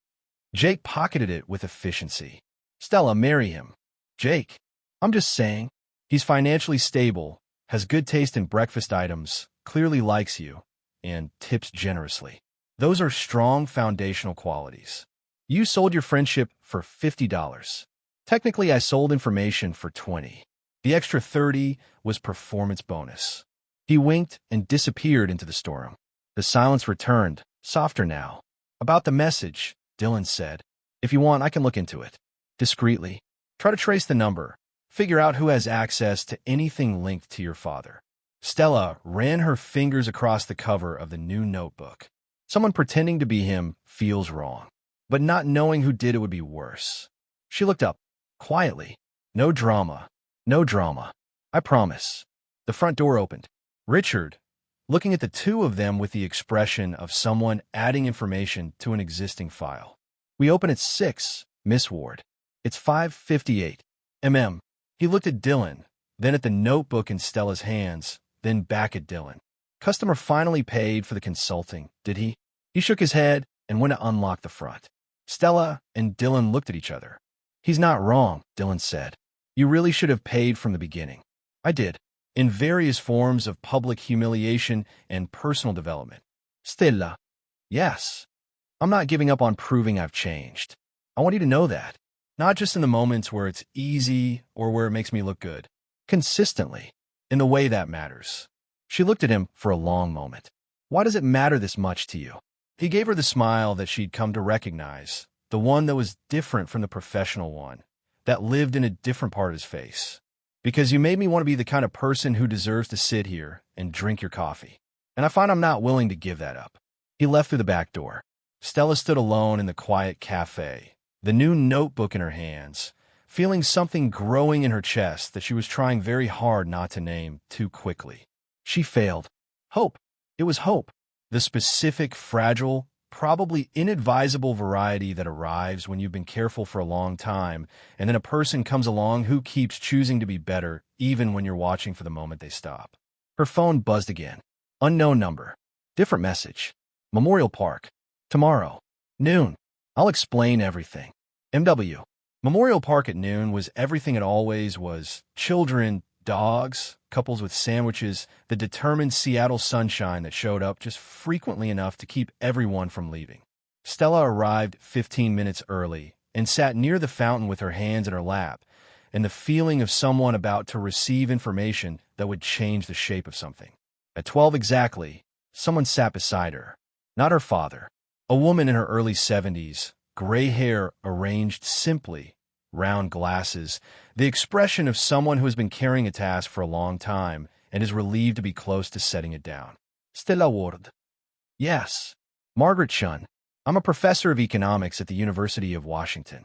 Jake pocketed it with efficiency. "Stella, marry him." "Jake, I'm just saying. He's financially stable, has good taste in breakfast items, clearly likes you, and tips generously. Those are strong foundational qualities. You sold your friendship for $50. Technically, I sold information for 20. The extra 30 was performance bonus." He winked and disappeared into the storeroom. The silence returned, softer now. "About the message," Dylan said. "If you want, I can look into it. Discreetly. Try to trace the number. Figure out who has access to anything linked to your father." Stella ran her fingers across the cover of the new notebook. Someone pretending to be him feels wrong, but not knowing who did it would be worse. She looked up, quietly. "No drama. No drama. I promise." The front door opened. Richard, looking at the two of them with the expression of someone adding information to an existing file. "We open at 6, Miss Ward. It's 5:58. He looked at Dylan, then at the notebook in Stella's hands, then back at Dylan. "Customer finally paid for the consulting, did he?" He shook his head and went to unlock the front. Stella and Dylan looked at each other. "He's not wrong," Dylan said. "You really should have paid from the beginning." "I did, in various forms of public humiliation and personal development." "Stella." "Yes. I'm not giving up on proving I've changed. I want you to know that. Not just in the moments where it's easy or where it makes me look good. Consistently. In the way that matters." She looked at him for a long moment. "Why does it matter this much to you?" He gave her the smile that she'd come to recognize, the one that was different from the professional one, that lived in a different part of his face. "Because you made me want to be the kind of person who deserves to sit here and drink your coffee. And I find I'm not willing to give that up." He left through the back door. Stella stood alone in the quiet cafe, the new notebook in her hands, feeling something growing in her chest that she was trying very hard not to name too quickly. She failed. Hope. It was hope. The specific, fragile, probably inadvisable variety that arrives when you've been careful for a long time, and then a person comes along who keeps choosing to be better even when you're watching for the moment they stop. Her phone buzzed again. Unknown number. Different message. Memorial Park. Tomorrow. Noon. I'll explain everything. MW. Memorial Park at noon was everything it always was. Children, dogs, couples with sandwiches, the determined Seattle sunshine that showed up just frequently enough to keep everyone from leaving. Stella arrived 15 minutes early and sat near the fountain with her hands in her lap and the feeling of someone about to receive information that would change the shape of something. At 12 exactly, someone sat beside her. Not her father. A woman in her early 70s, gray hair arranged simply, round glasses, the expression of someone who has been carrying a task for a long time and is relieved to be close to setting it down. Stella Ward. Yes. Margaret Chun. I'm a professor of economics at the University of Washington.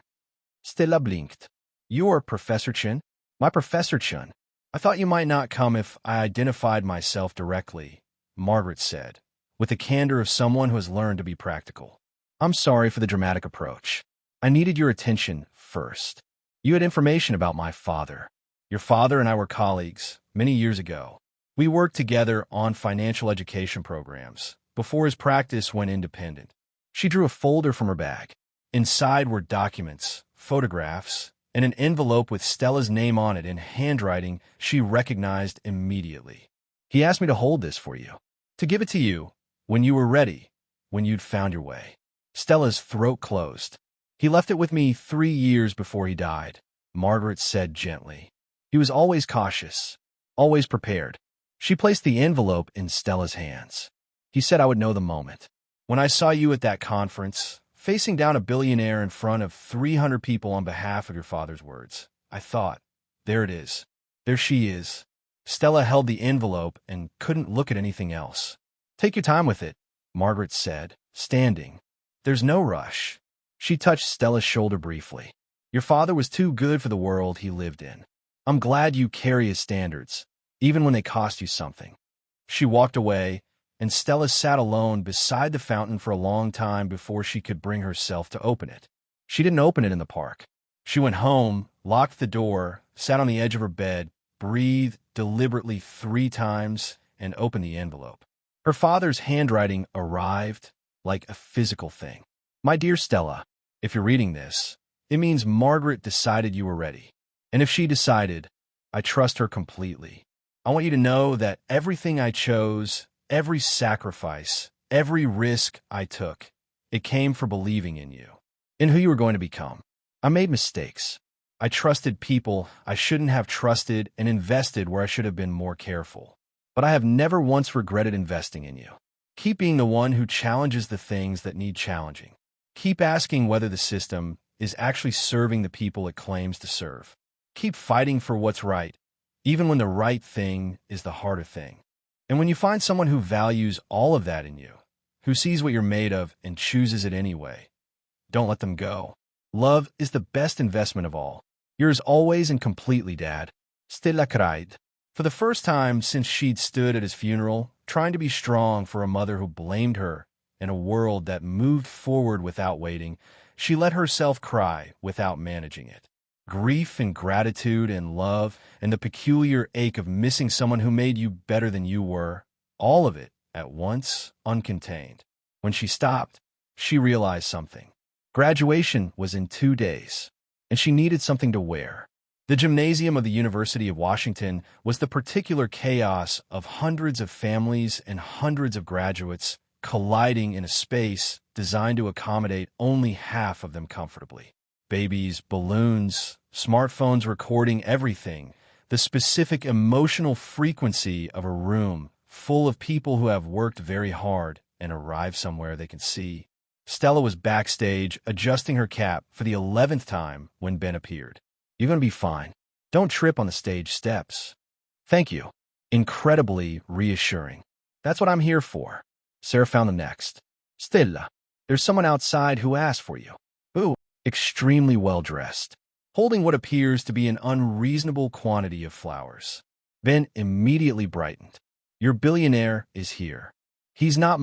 Stella blinked. You're Professor Chun? My Professor Chun. I thought you might not come if I identified myself directly, Margaret said, with the candor of someone who has learned to be practical. I'm sorry for the dramatic approach. I needed your attention first. You had information about my father. Your father and I were colleagues many years ago. We worked together on financial education programs before his practice went independent. She drew a folder from her bag. Inside were documents, photographs, and an envelope with Stella's name on it in handwriting she recognized immediately. He asked me to hold this for you, to give it to you when you were ready, when you'd found your way. Stella's throat closed. He left it with me 3 years before he died, Margaret said gently. He was always cautious, always prepared. She placed the envelope in Stella's hands. He said I would know the moment. When I saw you at that conference, facing down a billionaire in front of 300 people on behalf of your father's words, I thought, there it is. There she is. Stella held the envelope and couldn't look at anything else. Take your time with it, Margaret said, standing. There's no rush. She touched Stella's shoulder briefly. Your father was too good for the world he lived in. I'm glad you carry his standards, even when they cost you something. She walked away, and Stella sat alone beside the fountain for a long time before she could bring herself to open it. She didn't open it in the park. She went home, locked the door, sat on the edge of her bed, breathed deliberately 3 times, and opened the envelope. Her father's handwriting arrived like a physical thing. My dear Stella, if you're reading this, it means Margaret decided you were ready. And if she decided, I trust her completely. I want you to know that everything I chose, every sacrifice, every risk I took, it came for believing in you, in who you were going to become. I made mistakes. I trusted people I shouldn't have trusted and invested where I should have been more careful. But I have never once regretted investing in you. Keep being the one who challenges the things that need challenging. Keep asking whether the system is actually serving the people it claims to serve. Keep fighting for what's right, even when the right thing is the harder thing. And when you find someone who values all of that in you, who sees what you're made of and chooses it anyway, don't let them go. Love is the best investment of all. Yours always and completely, Dad. Stella cried. For the first time since she'd stood at his funeral, trying to be strong for a mother who blamed her in a world that moved forward without waiting, she let herself cry without managing it. Grief and gratitude and love and the peculiar ache of missing someone who made you better than you were, all of it at once, uncontained. When she stopped, she realized something. Graduation was in 2 days, and she needed something to wear. The gymnasium of the University of Washington was the particular chaos of hundreds of families and hundreds of graduates colliding in a space designed to accommodate only half of them comfortably. Babies, balloons, smartphones recording everything, the specific emotional frequency of a room full of people who have worked very hard and arrived somewhere they can see. Stella was backstage adjusting her cap for the 11th time when Ben appeared. You're going to be fine. Don't trip on the stage steps. Thank you. Incredibly reassuring. That's what I'm here for. Sarah found the next. Stella, there's someone outside who asked for you. Ooh, extremely well-dressed, holding what appears to be an unreasonable quantity of flowers. Ben immediately brightened. Your billionaire is here. He's not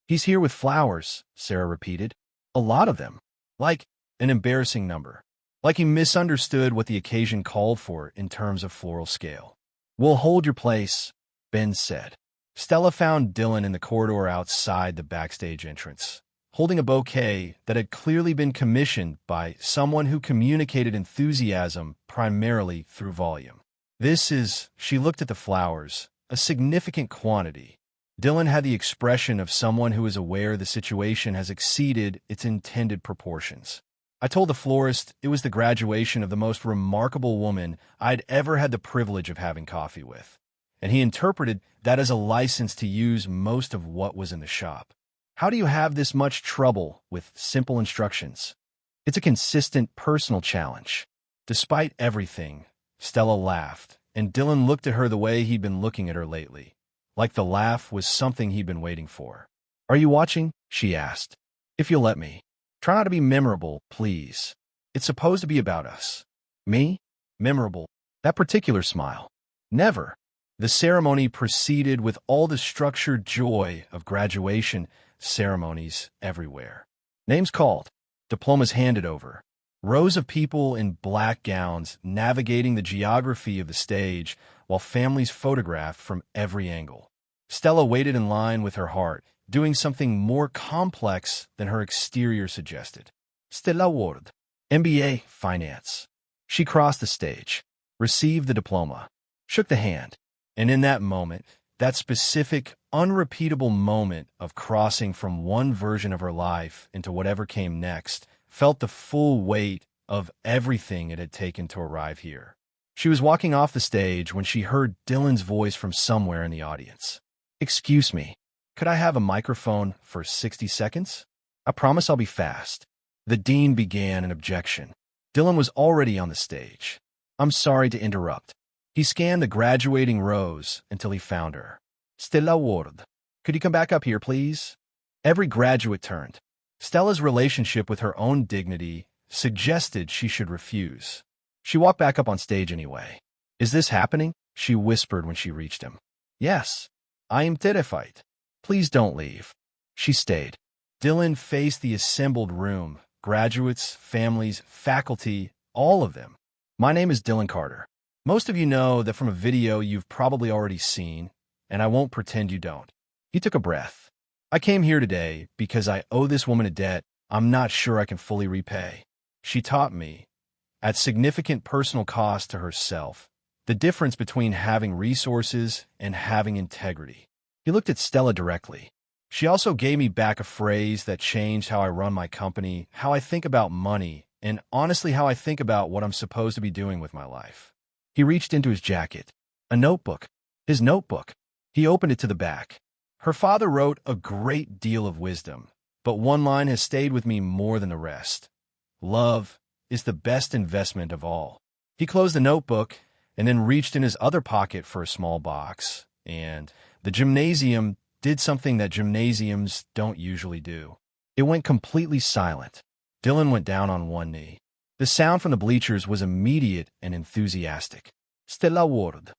He's here with flowers, Sarah repeated. A lot of them. Like an embarrassing number. Like he misunderstood what the occasion called for in terms of floral scale. We'll hold your place, Ben said. Stella found Dylan in the corridor outside the backstage entrance, holding a bouquet that had clearly been commissioned by someone who communicated enthusiasm primarily through volume. She looked at the flowers, a significant quantity. Dylan had the expression of someone who is aware the situation has exceeded its intended proportions. I told the florist it was the graduation of the most remarkable woman I'd ever had the privilege of having coffee with, and he interpreted that as a license to use most of what was in the shop. How do you have this much trouble with simple instructions? It's a consistent personal challenge. Despite everything, Stella laughed, and Dylan looked at her the way he'd been looking at her lately, like the laugh was something he'd been waiting for. Are you watching? She asked. If you'll let me. Try not to be memorable, please. It's supposed to be about us. Me? Memorable. That particular smile. Never. The ceremony proceeded with all the structured joy of graduation ceremonies everywhere. Names called. Diplomas handed over. Rows of people in black gowns navigating the geography of the stage while families photographed from every angle. Stella waited in line with her heart, doing something more complex than her exterior suggested. Stella Ward, MBA Finance. She crossed the stage, received the diploma, shook the hand, and in that moment, that specific, unrepeatable moment of crossing from one version of her life into whatever came next, felt the full weight of everything it had taken to arrive here. She was walking off the stage when she heard Dylan's voice from somewhere in the audience. "Excuse me, could I have a microphone for 60 seconds? I promise I'll be fast." The dean began an objection. Dylan was already on the stage. "I'm sorry to interrupt." He scanned the graduating rows until he found her. "Stella Ward, could you come back up here, please?" Every graduate turned. Stella's relationship with her own dignity suggested she should refuse. She walked back up on stage anyway. "Is this happening?" she whispered when she reached him. "Yes, I am terrified. Please don't leave." She stayed. Dylan faced the assembled room, graduates, families, faculty, all of them. "My name is Dylan Carter. Most of you know that from a video you've probably already seen, and I won't pretend you don't." He took a breath. "I came here today because I owe this woman a debt I'm not sure I can fully repay. She taught me, at significant personal cost to herself, the difference between having resources and having integrity." He looked at Stella directly. "She also gave me back a phrase that changed how I run my company, how I think about money, and honestly how I think about what I'm supposed to be doing with my life." He reached into his jacket. A notebook. His notebook. He opened it to the back. "Her father wrote a great deal of wisdom, but one line has stayed with me more than the rest. Love is the best investment of all." He closed the notebook and then reached in his other pocket for a small box, and the gymnasium did something that gymnasiums don't usually do. It went completely silent. Dylan went down on one knee. The sound from the bleachers was immediate and enthusiastic. "Stella Ward."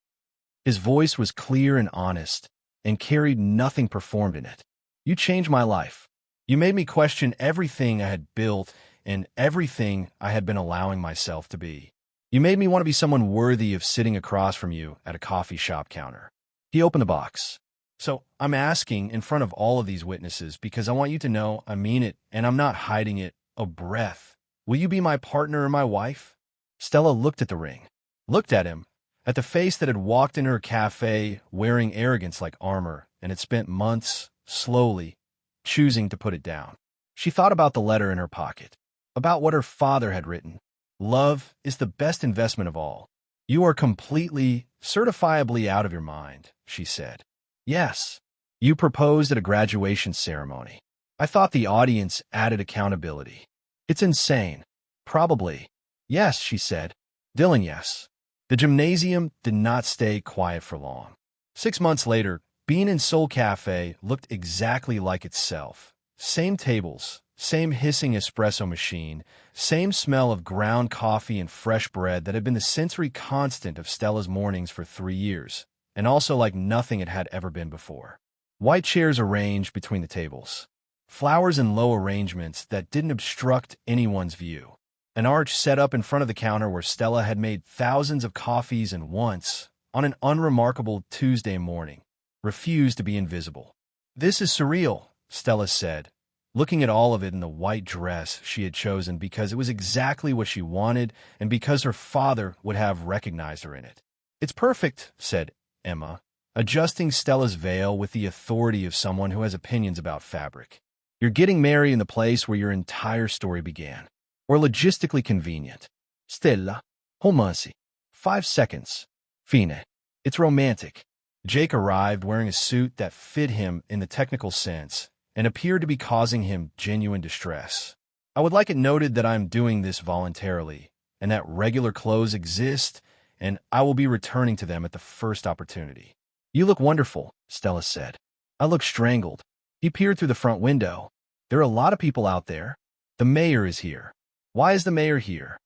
His voice was clear and honest, and carried nothing performed in it. "You changed my life. You made me question everything I had built and everything I had been allowing myself to be. You made me want to be someone worthy of sitting across from you at a coffee shop counter." He opened the box. "So I'm asking in front of all of these witnesses because I want you to know I mean it and I'm not hiding it a breath. Will you be my partner or my wife?" Stella looked at the ring, looked at him, at the face that had walked into her cafe wearing arrogance like armor and had spent months, slowly, choosing to put it down. She thought about the letter in her pocket, about what her father had written. "Love is the best investment of all. You are completely, certifiably out of your mind," she said. "Yes, you proposed at a graduation ceremony. I thought the audience added accountability. It's insane." "Probably." "Yes," she said. "Dylan, yes." The gymnasium did not stay quiet for long. 6 months later, Bean and Soul Cafe looked exactly like itself. Same tables, same hissing espresso machine, same smell of ground coffee and fresh bread that had been the sensory constant of Stella's mornings for 3 years, and also like nothing it had ever been before. White chairs arranged between the tables. Flowers in low arrangements that didn't obstruct anyone's view. An arch set up in front of the counter where Stella had made thousands of coffees and once, on an unremarkable Tuesday morning, refused to be invisible. "This is surreal," Stella said, looking at all of it in the white dress she had chosen because it was exactly what she wanted and because her father would have recognized her in it. "It's perfect," said Emma, adjusting Stella's veil with the authority of someone who has opinions about fabric. "You're getting married in the place where your entire story began. Or logistically convenient. Stella, romancy. 5 seconds. Fine. It's romantic." Jake arrived wearing a suit that fit him in the technical sense and appeared to be causing him genuine distress. "I would like it noted that I am doing this voluntarily, and that regular clothes exist, and I will be returning to them at the first opportunity." "You look wonderful," Stella said. "I look strangled." He peered through the front window. "There are a lot of people out there. The mayor is here." "Why is the mayor here?"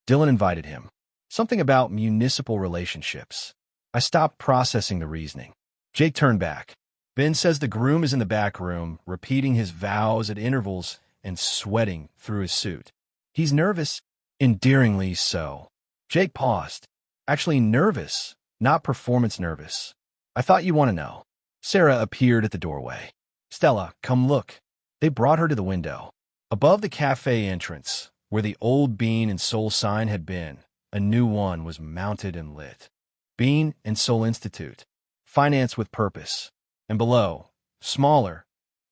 Dylan invited him. "Something about municipal relationships." I stopped processing the reasoning. Jake turned back. "Ben says the groom is in the back room, repeating his vows at intervals and sweating through his suit. He's nervous. Endearingly so. Jake paused. Actually nervous, not performance nervous. I thought you want to know. Sarah appeared at the doorway. Stella, come look. They brought her to the window. Above the cafe entrance, where the old Bean and Soul sign had been, a new one was mounted and lit. Bean and Soul Institute. Finance with purpose. And below, smaller,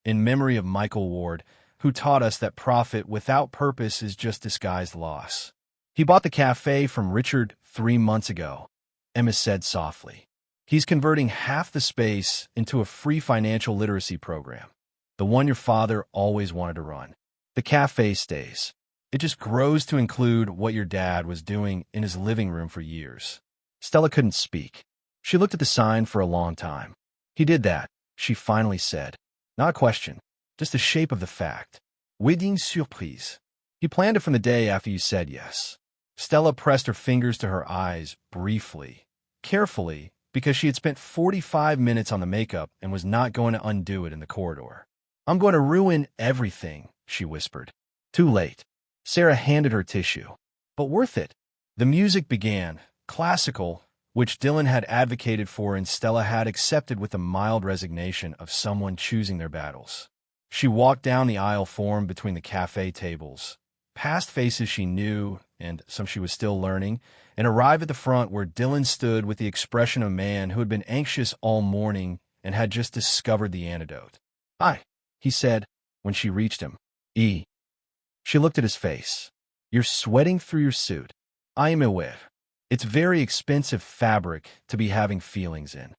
in memory of Michael Ward, who taught us that profit without purpose is just disguised loss. He bought the cafe from Richard 3 months ago, Emma said softly. He's converting half the space into a free financial literacy program, the one your father always wanted to run. The cafe stays. It just grows to include what your dad was doing in his living room for years. Stella couldn't speak. She looked at the sign for a long time. He did that, she finally said. Not a question, just the shape of the fact. Wedding surprise. He planned it from the day after you said yes. Stella pressed her fingers to her eyes briefly, carefully, because she had spent 45 minutes on the makeup and was not going to undo it in the corridor. I'm going to ruin everything, she whispered. Too late. Sarah handed her tissue. But worth it. The music began, classical, which Dylan had advocated for and Stella had accepted with the mild resignation of someone choosing their battles. She walked down the aisle formed between the cafe tables, past faces she knew and some she was still learning, and arrived at the front where Dylan stood with the expression of a man who had been anxious all morning and had just discovered the antidote. Hi, he said when she reached him. E. She looked at his face. You're sweating through your suit. I am aware. It's very expensive fabric to be having feelings in.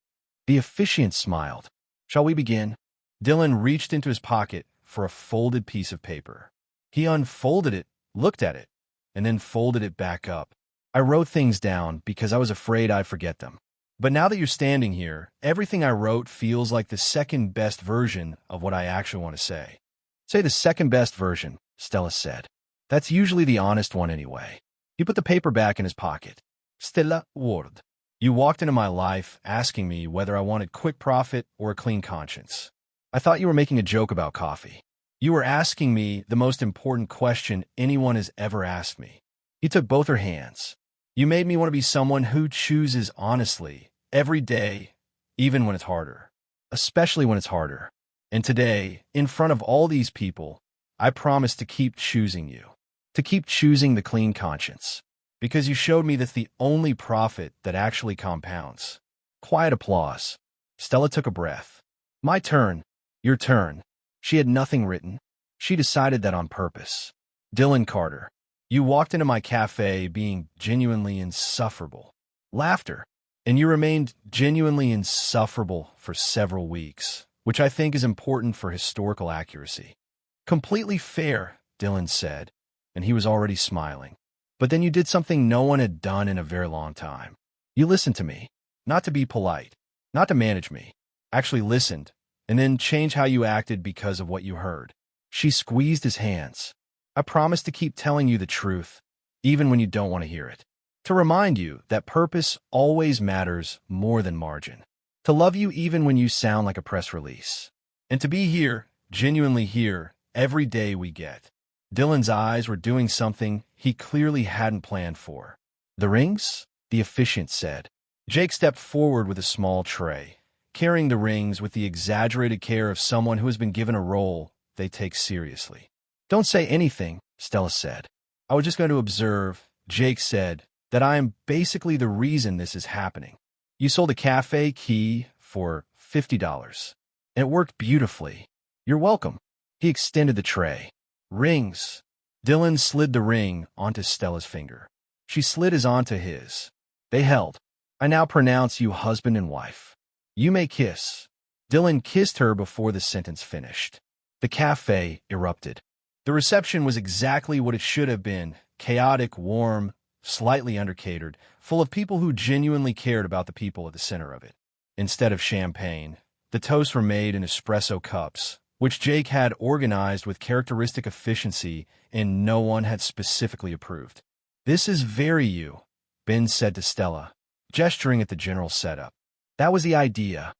The officiant smiled. Shall we begin? Dylan reached into his pocket for a folded piece of paper. He unfolded it, looked at it, and then folded it back up. I wrote things down because I was afraid I'd forget them. But now that you're standing here, everything I wrote feels like the second best version of what I actually want to say. Say the second best version, Stella said. That's usually the honest one anyway. He put the paper back in his pocket. Stella Ward. You walked into my life asking me whether I wanted quick profit or a clean conscience. I thought you were making a joke about coffee. You were asking me the most important question anyone has ever asked me. He took both her hands. You made me want to be someone who chooses honestly, every day, even when it's harder. Especially when it's harder. And today, in front of all these people, I promise to keep choosing you. To keep choosing the clean conscience. Because you showed me that's the only profit that actually compounds. Quiet applause. Stella took a breath. My turn. Your turn. She had nothing written. She decided that on purpose. Dylan Carter. You walked into my cafe being genuinely insufferable. Laughter. And you remained genuinely insufferable for several weeks, which I think is important for historical accuracy. Completely fair, Dylan said, and he was already smiling. But then you did something no one had done in a very long time. You listened to me, not to be polite, not to manage me. Actually listened, and then changed how you acted because of what you heard. She squeezed his hands. I promise to keep telling you the truth, even when you don't want to hear it. To remind you that purpose always matters more than margin. To love you even when you sound like a press release. And to be here, genuinely here, every day we get. Dylan's eyes were doing something he clearly hadn't planned for. The rings? The officiant said. Jake stepped forward with a small tray, carrying the rings with the exaggerated care of someone who has been given a role they take seriously. Don't say anything, Stella said. I was just going to observe, Jake said, that I am basically the reason this is happening. You sold a cafe key for $50, and it worked beautifully. You're welcome. He extended the tray. Rings. Dylan slid the ring onto Stella's finger. She slid his onto his. They held. I now pronounce you husband and wife. You may kiss. Dylan kissed her before the sentence finished. The cafe erupted. The reception was exactly what it should have been, chaotic, warm, slightly undercatered, full of people who genuinely cared about the people at the center of it. Instead of champagne, the toasts were made in espresso cups, which Jake had organized with characteristic efficiency and no one had specifically approved. This is very you, Ben said to Stella, gesturing at the general setup. That was the idea.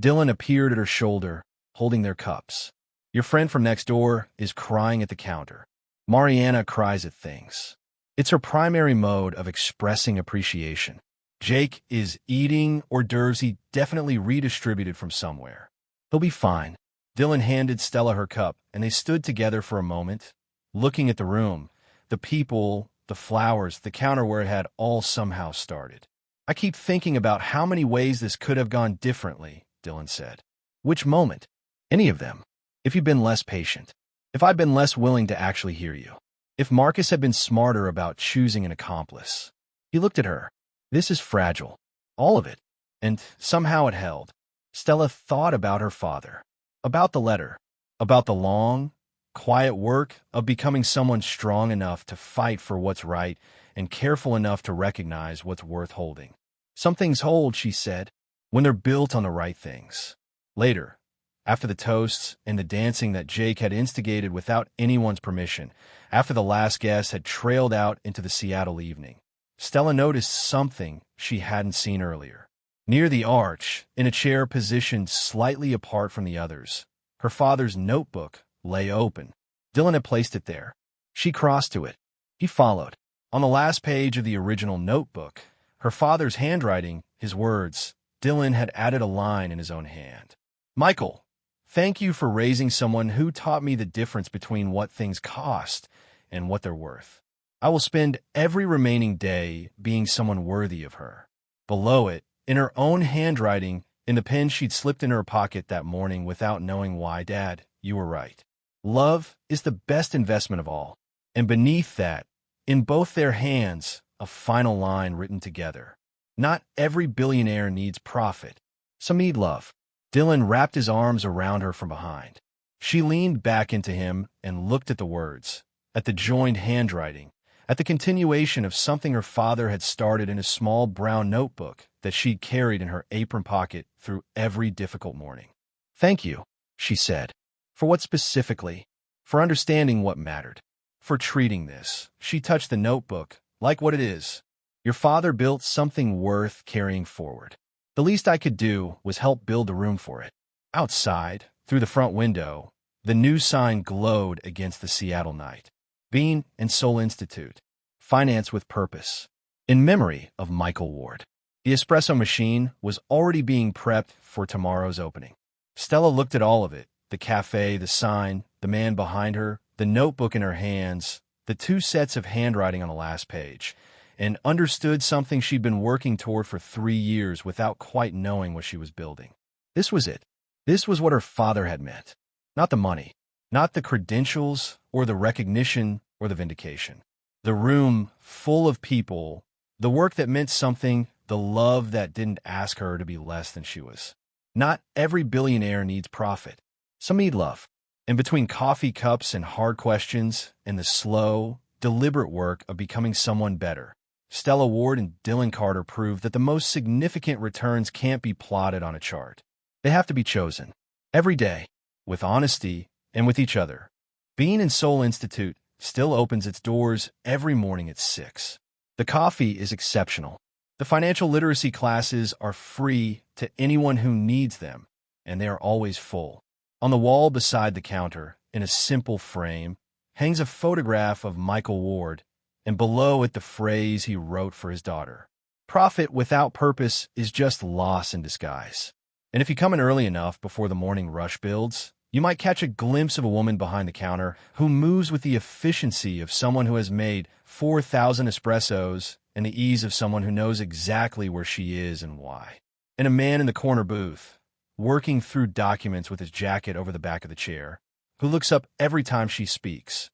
Dylan appeared at her shoulder, holding their cups. Your friend from next door is crying at the counter. Mariana cries at things. It's her primary mode of expressing appreciation. Jake is eating hors d'oeuvres he definitely redistributed from somewhere. He'll be fine. Dylan handed Stella her cup, and they stood together for a moment, looking at the room, the people, the flowers, the counter where it had all somehow started. I keep thinking about how many ways this could have gone differently, Dylan said. Which moment? Any of them. If you'd been less patient. If I'd been less willing to actually hear you. If Marcus had been smarter about choosing an accomplice. He looked at her. This is fragile. All of it. And somehow it held. Stella thought about her father. About the letter. About the long, quiet work of becoming someone strong enough to fight for what's right and careful enough to recognize what's worth holding. Some things hold, she said, when they're built on the right things. Later, after the toasts and the dancing that Jake had instigated without anyone's permission, after the last guest had trailed out into the Seattle evening, Stella noticed something she hadn't seen earlier. Near the arch, in a chair positioned slightly apart from the others, her father's notebook lay open. Dylan had placed it there. She crossed to it. He followed. On the last page of the original notebook, her father's handwriting, his words, Dylan had added a line in his own hand. Michael, thank you for raising someone who taught me the difference between what things cost and what they're worth. I will spend every remaining day being someone worthy of her. Below it, in her own handwriting, in the pen she'd slipped in her pocket that morning without knowing why, Dad, you were right. Love is the best investment of all. And beneath that, in both their hands, a final line written together. Not every billionaire needs profit. Some need love. Dylan wrapped his arms around her from behind. She leaned back into him and looked at the words, at the joined handwriting, at the continuation of something her father had started in a small brown notebook that she'd carried in her apron pocket through every difficult morning. Thank you, she said. For what specifically? For understanding what mattered. For treating this. She touched the notebook, like what it is. Your father built something worth carrying forward. The least I could do was help build a room for it. Outside, through the front window, the new sign glowed against the Seattle night. Bean and Soul Institute. Finance with Purpose. In memory of Michael Ward. The espresso machine was already being prepped for tomorrow's opening. Stella looked at all of it. The cafe, the sign, the man behind her, the notebook in her hands, the two sets of handwriting on the last page, and understood something she'd been working toward for 3 years without quite knowing what she was building. This was it. This was what her father had meant. Not the money, not the credentials or the recognition or the vindication. The room full of people, the work that meant something, the love that didn't ask her to be less than she was. Not every billionaire needs profit. Some need love. And between coffee cups and hard questions and the slow, deliberate work of becoming someone better, Stella Ward and Dylan Carter proved that the most significant returns can't be plotted on a chart. They have to be chosen. Every day, with honesty and with each other. Bean and Soul Institute still opens its doors every morning at 6. The coffee is exceptional. The financial literacy classes are free to anyone who needs them, and they are always full. On the wall beside the counter, in a simple frame, hangs a photograph of Michael Ward, and below it the phrase he wrote for his daughter. Profit without purpose is just loss in disguise. And if you come in early enough before the morning rush builds, you might catch a glimpse of a woman behind the counter who moves with the efficiency of someone who has made 4,000 espressos and the ease of someone who knows exactly where she is and why. And a man in the corner booth, working through documents with his jacket over the back of the chair, who looks up every time she speaks.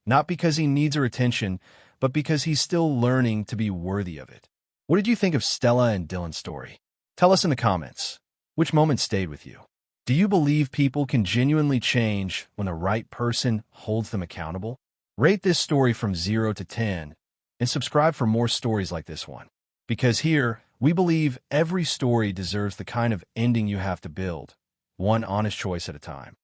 Not because he needs her attention, but because he's still learning to be worthy of it. What did you think of Stella and Dylan's story? Tell us in the comments. Which moment stayed with you? Do you believe people can genuinely change when the right person holds them accountable? Rate this story from 0 to 10 and subscribe for more stories like this one. Because here, we believe every story deserves the kind of ending you have to build, one honest choice at a time.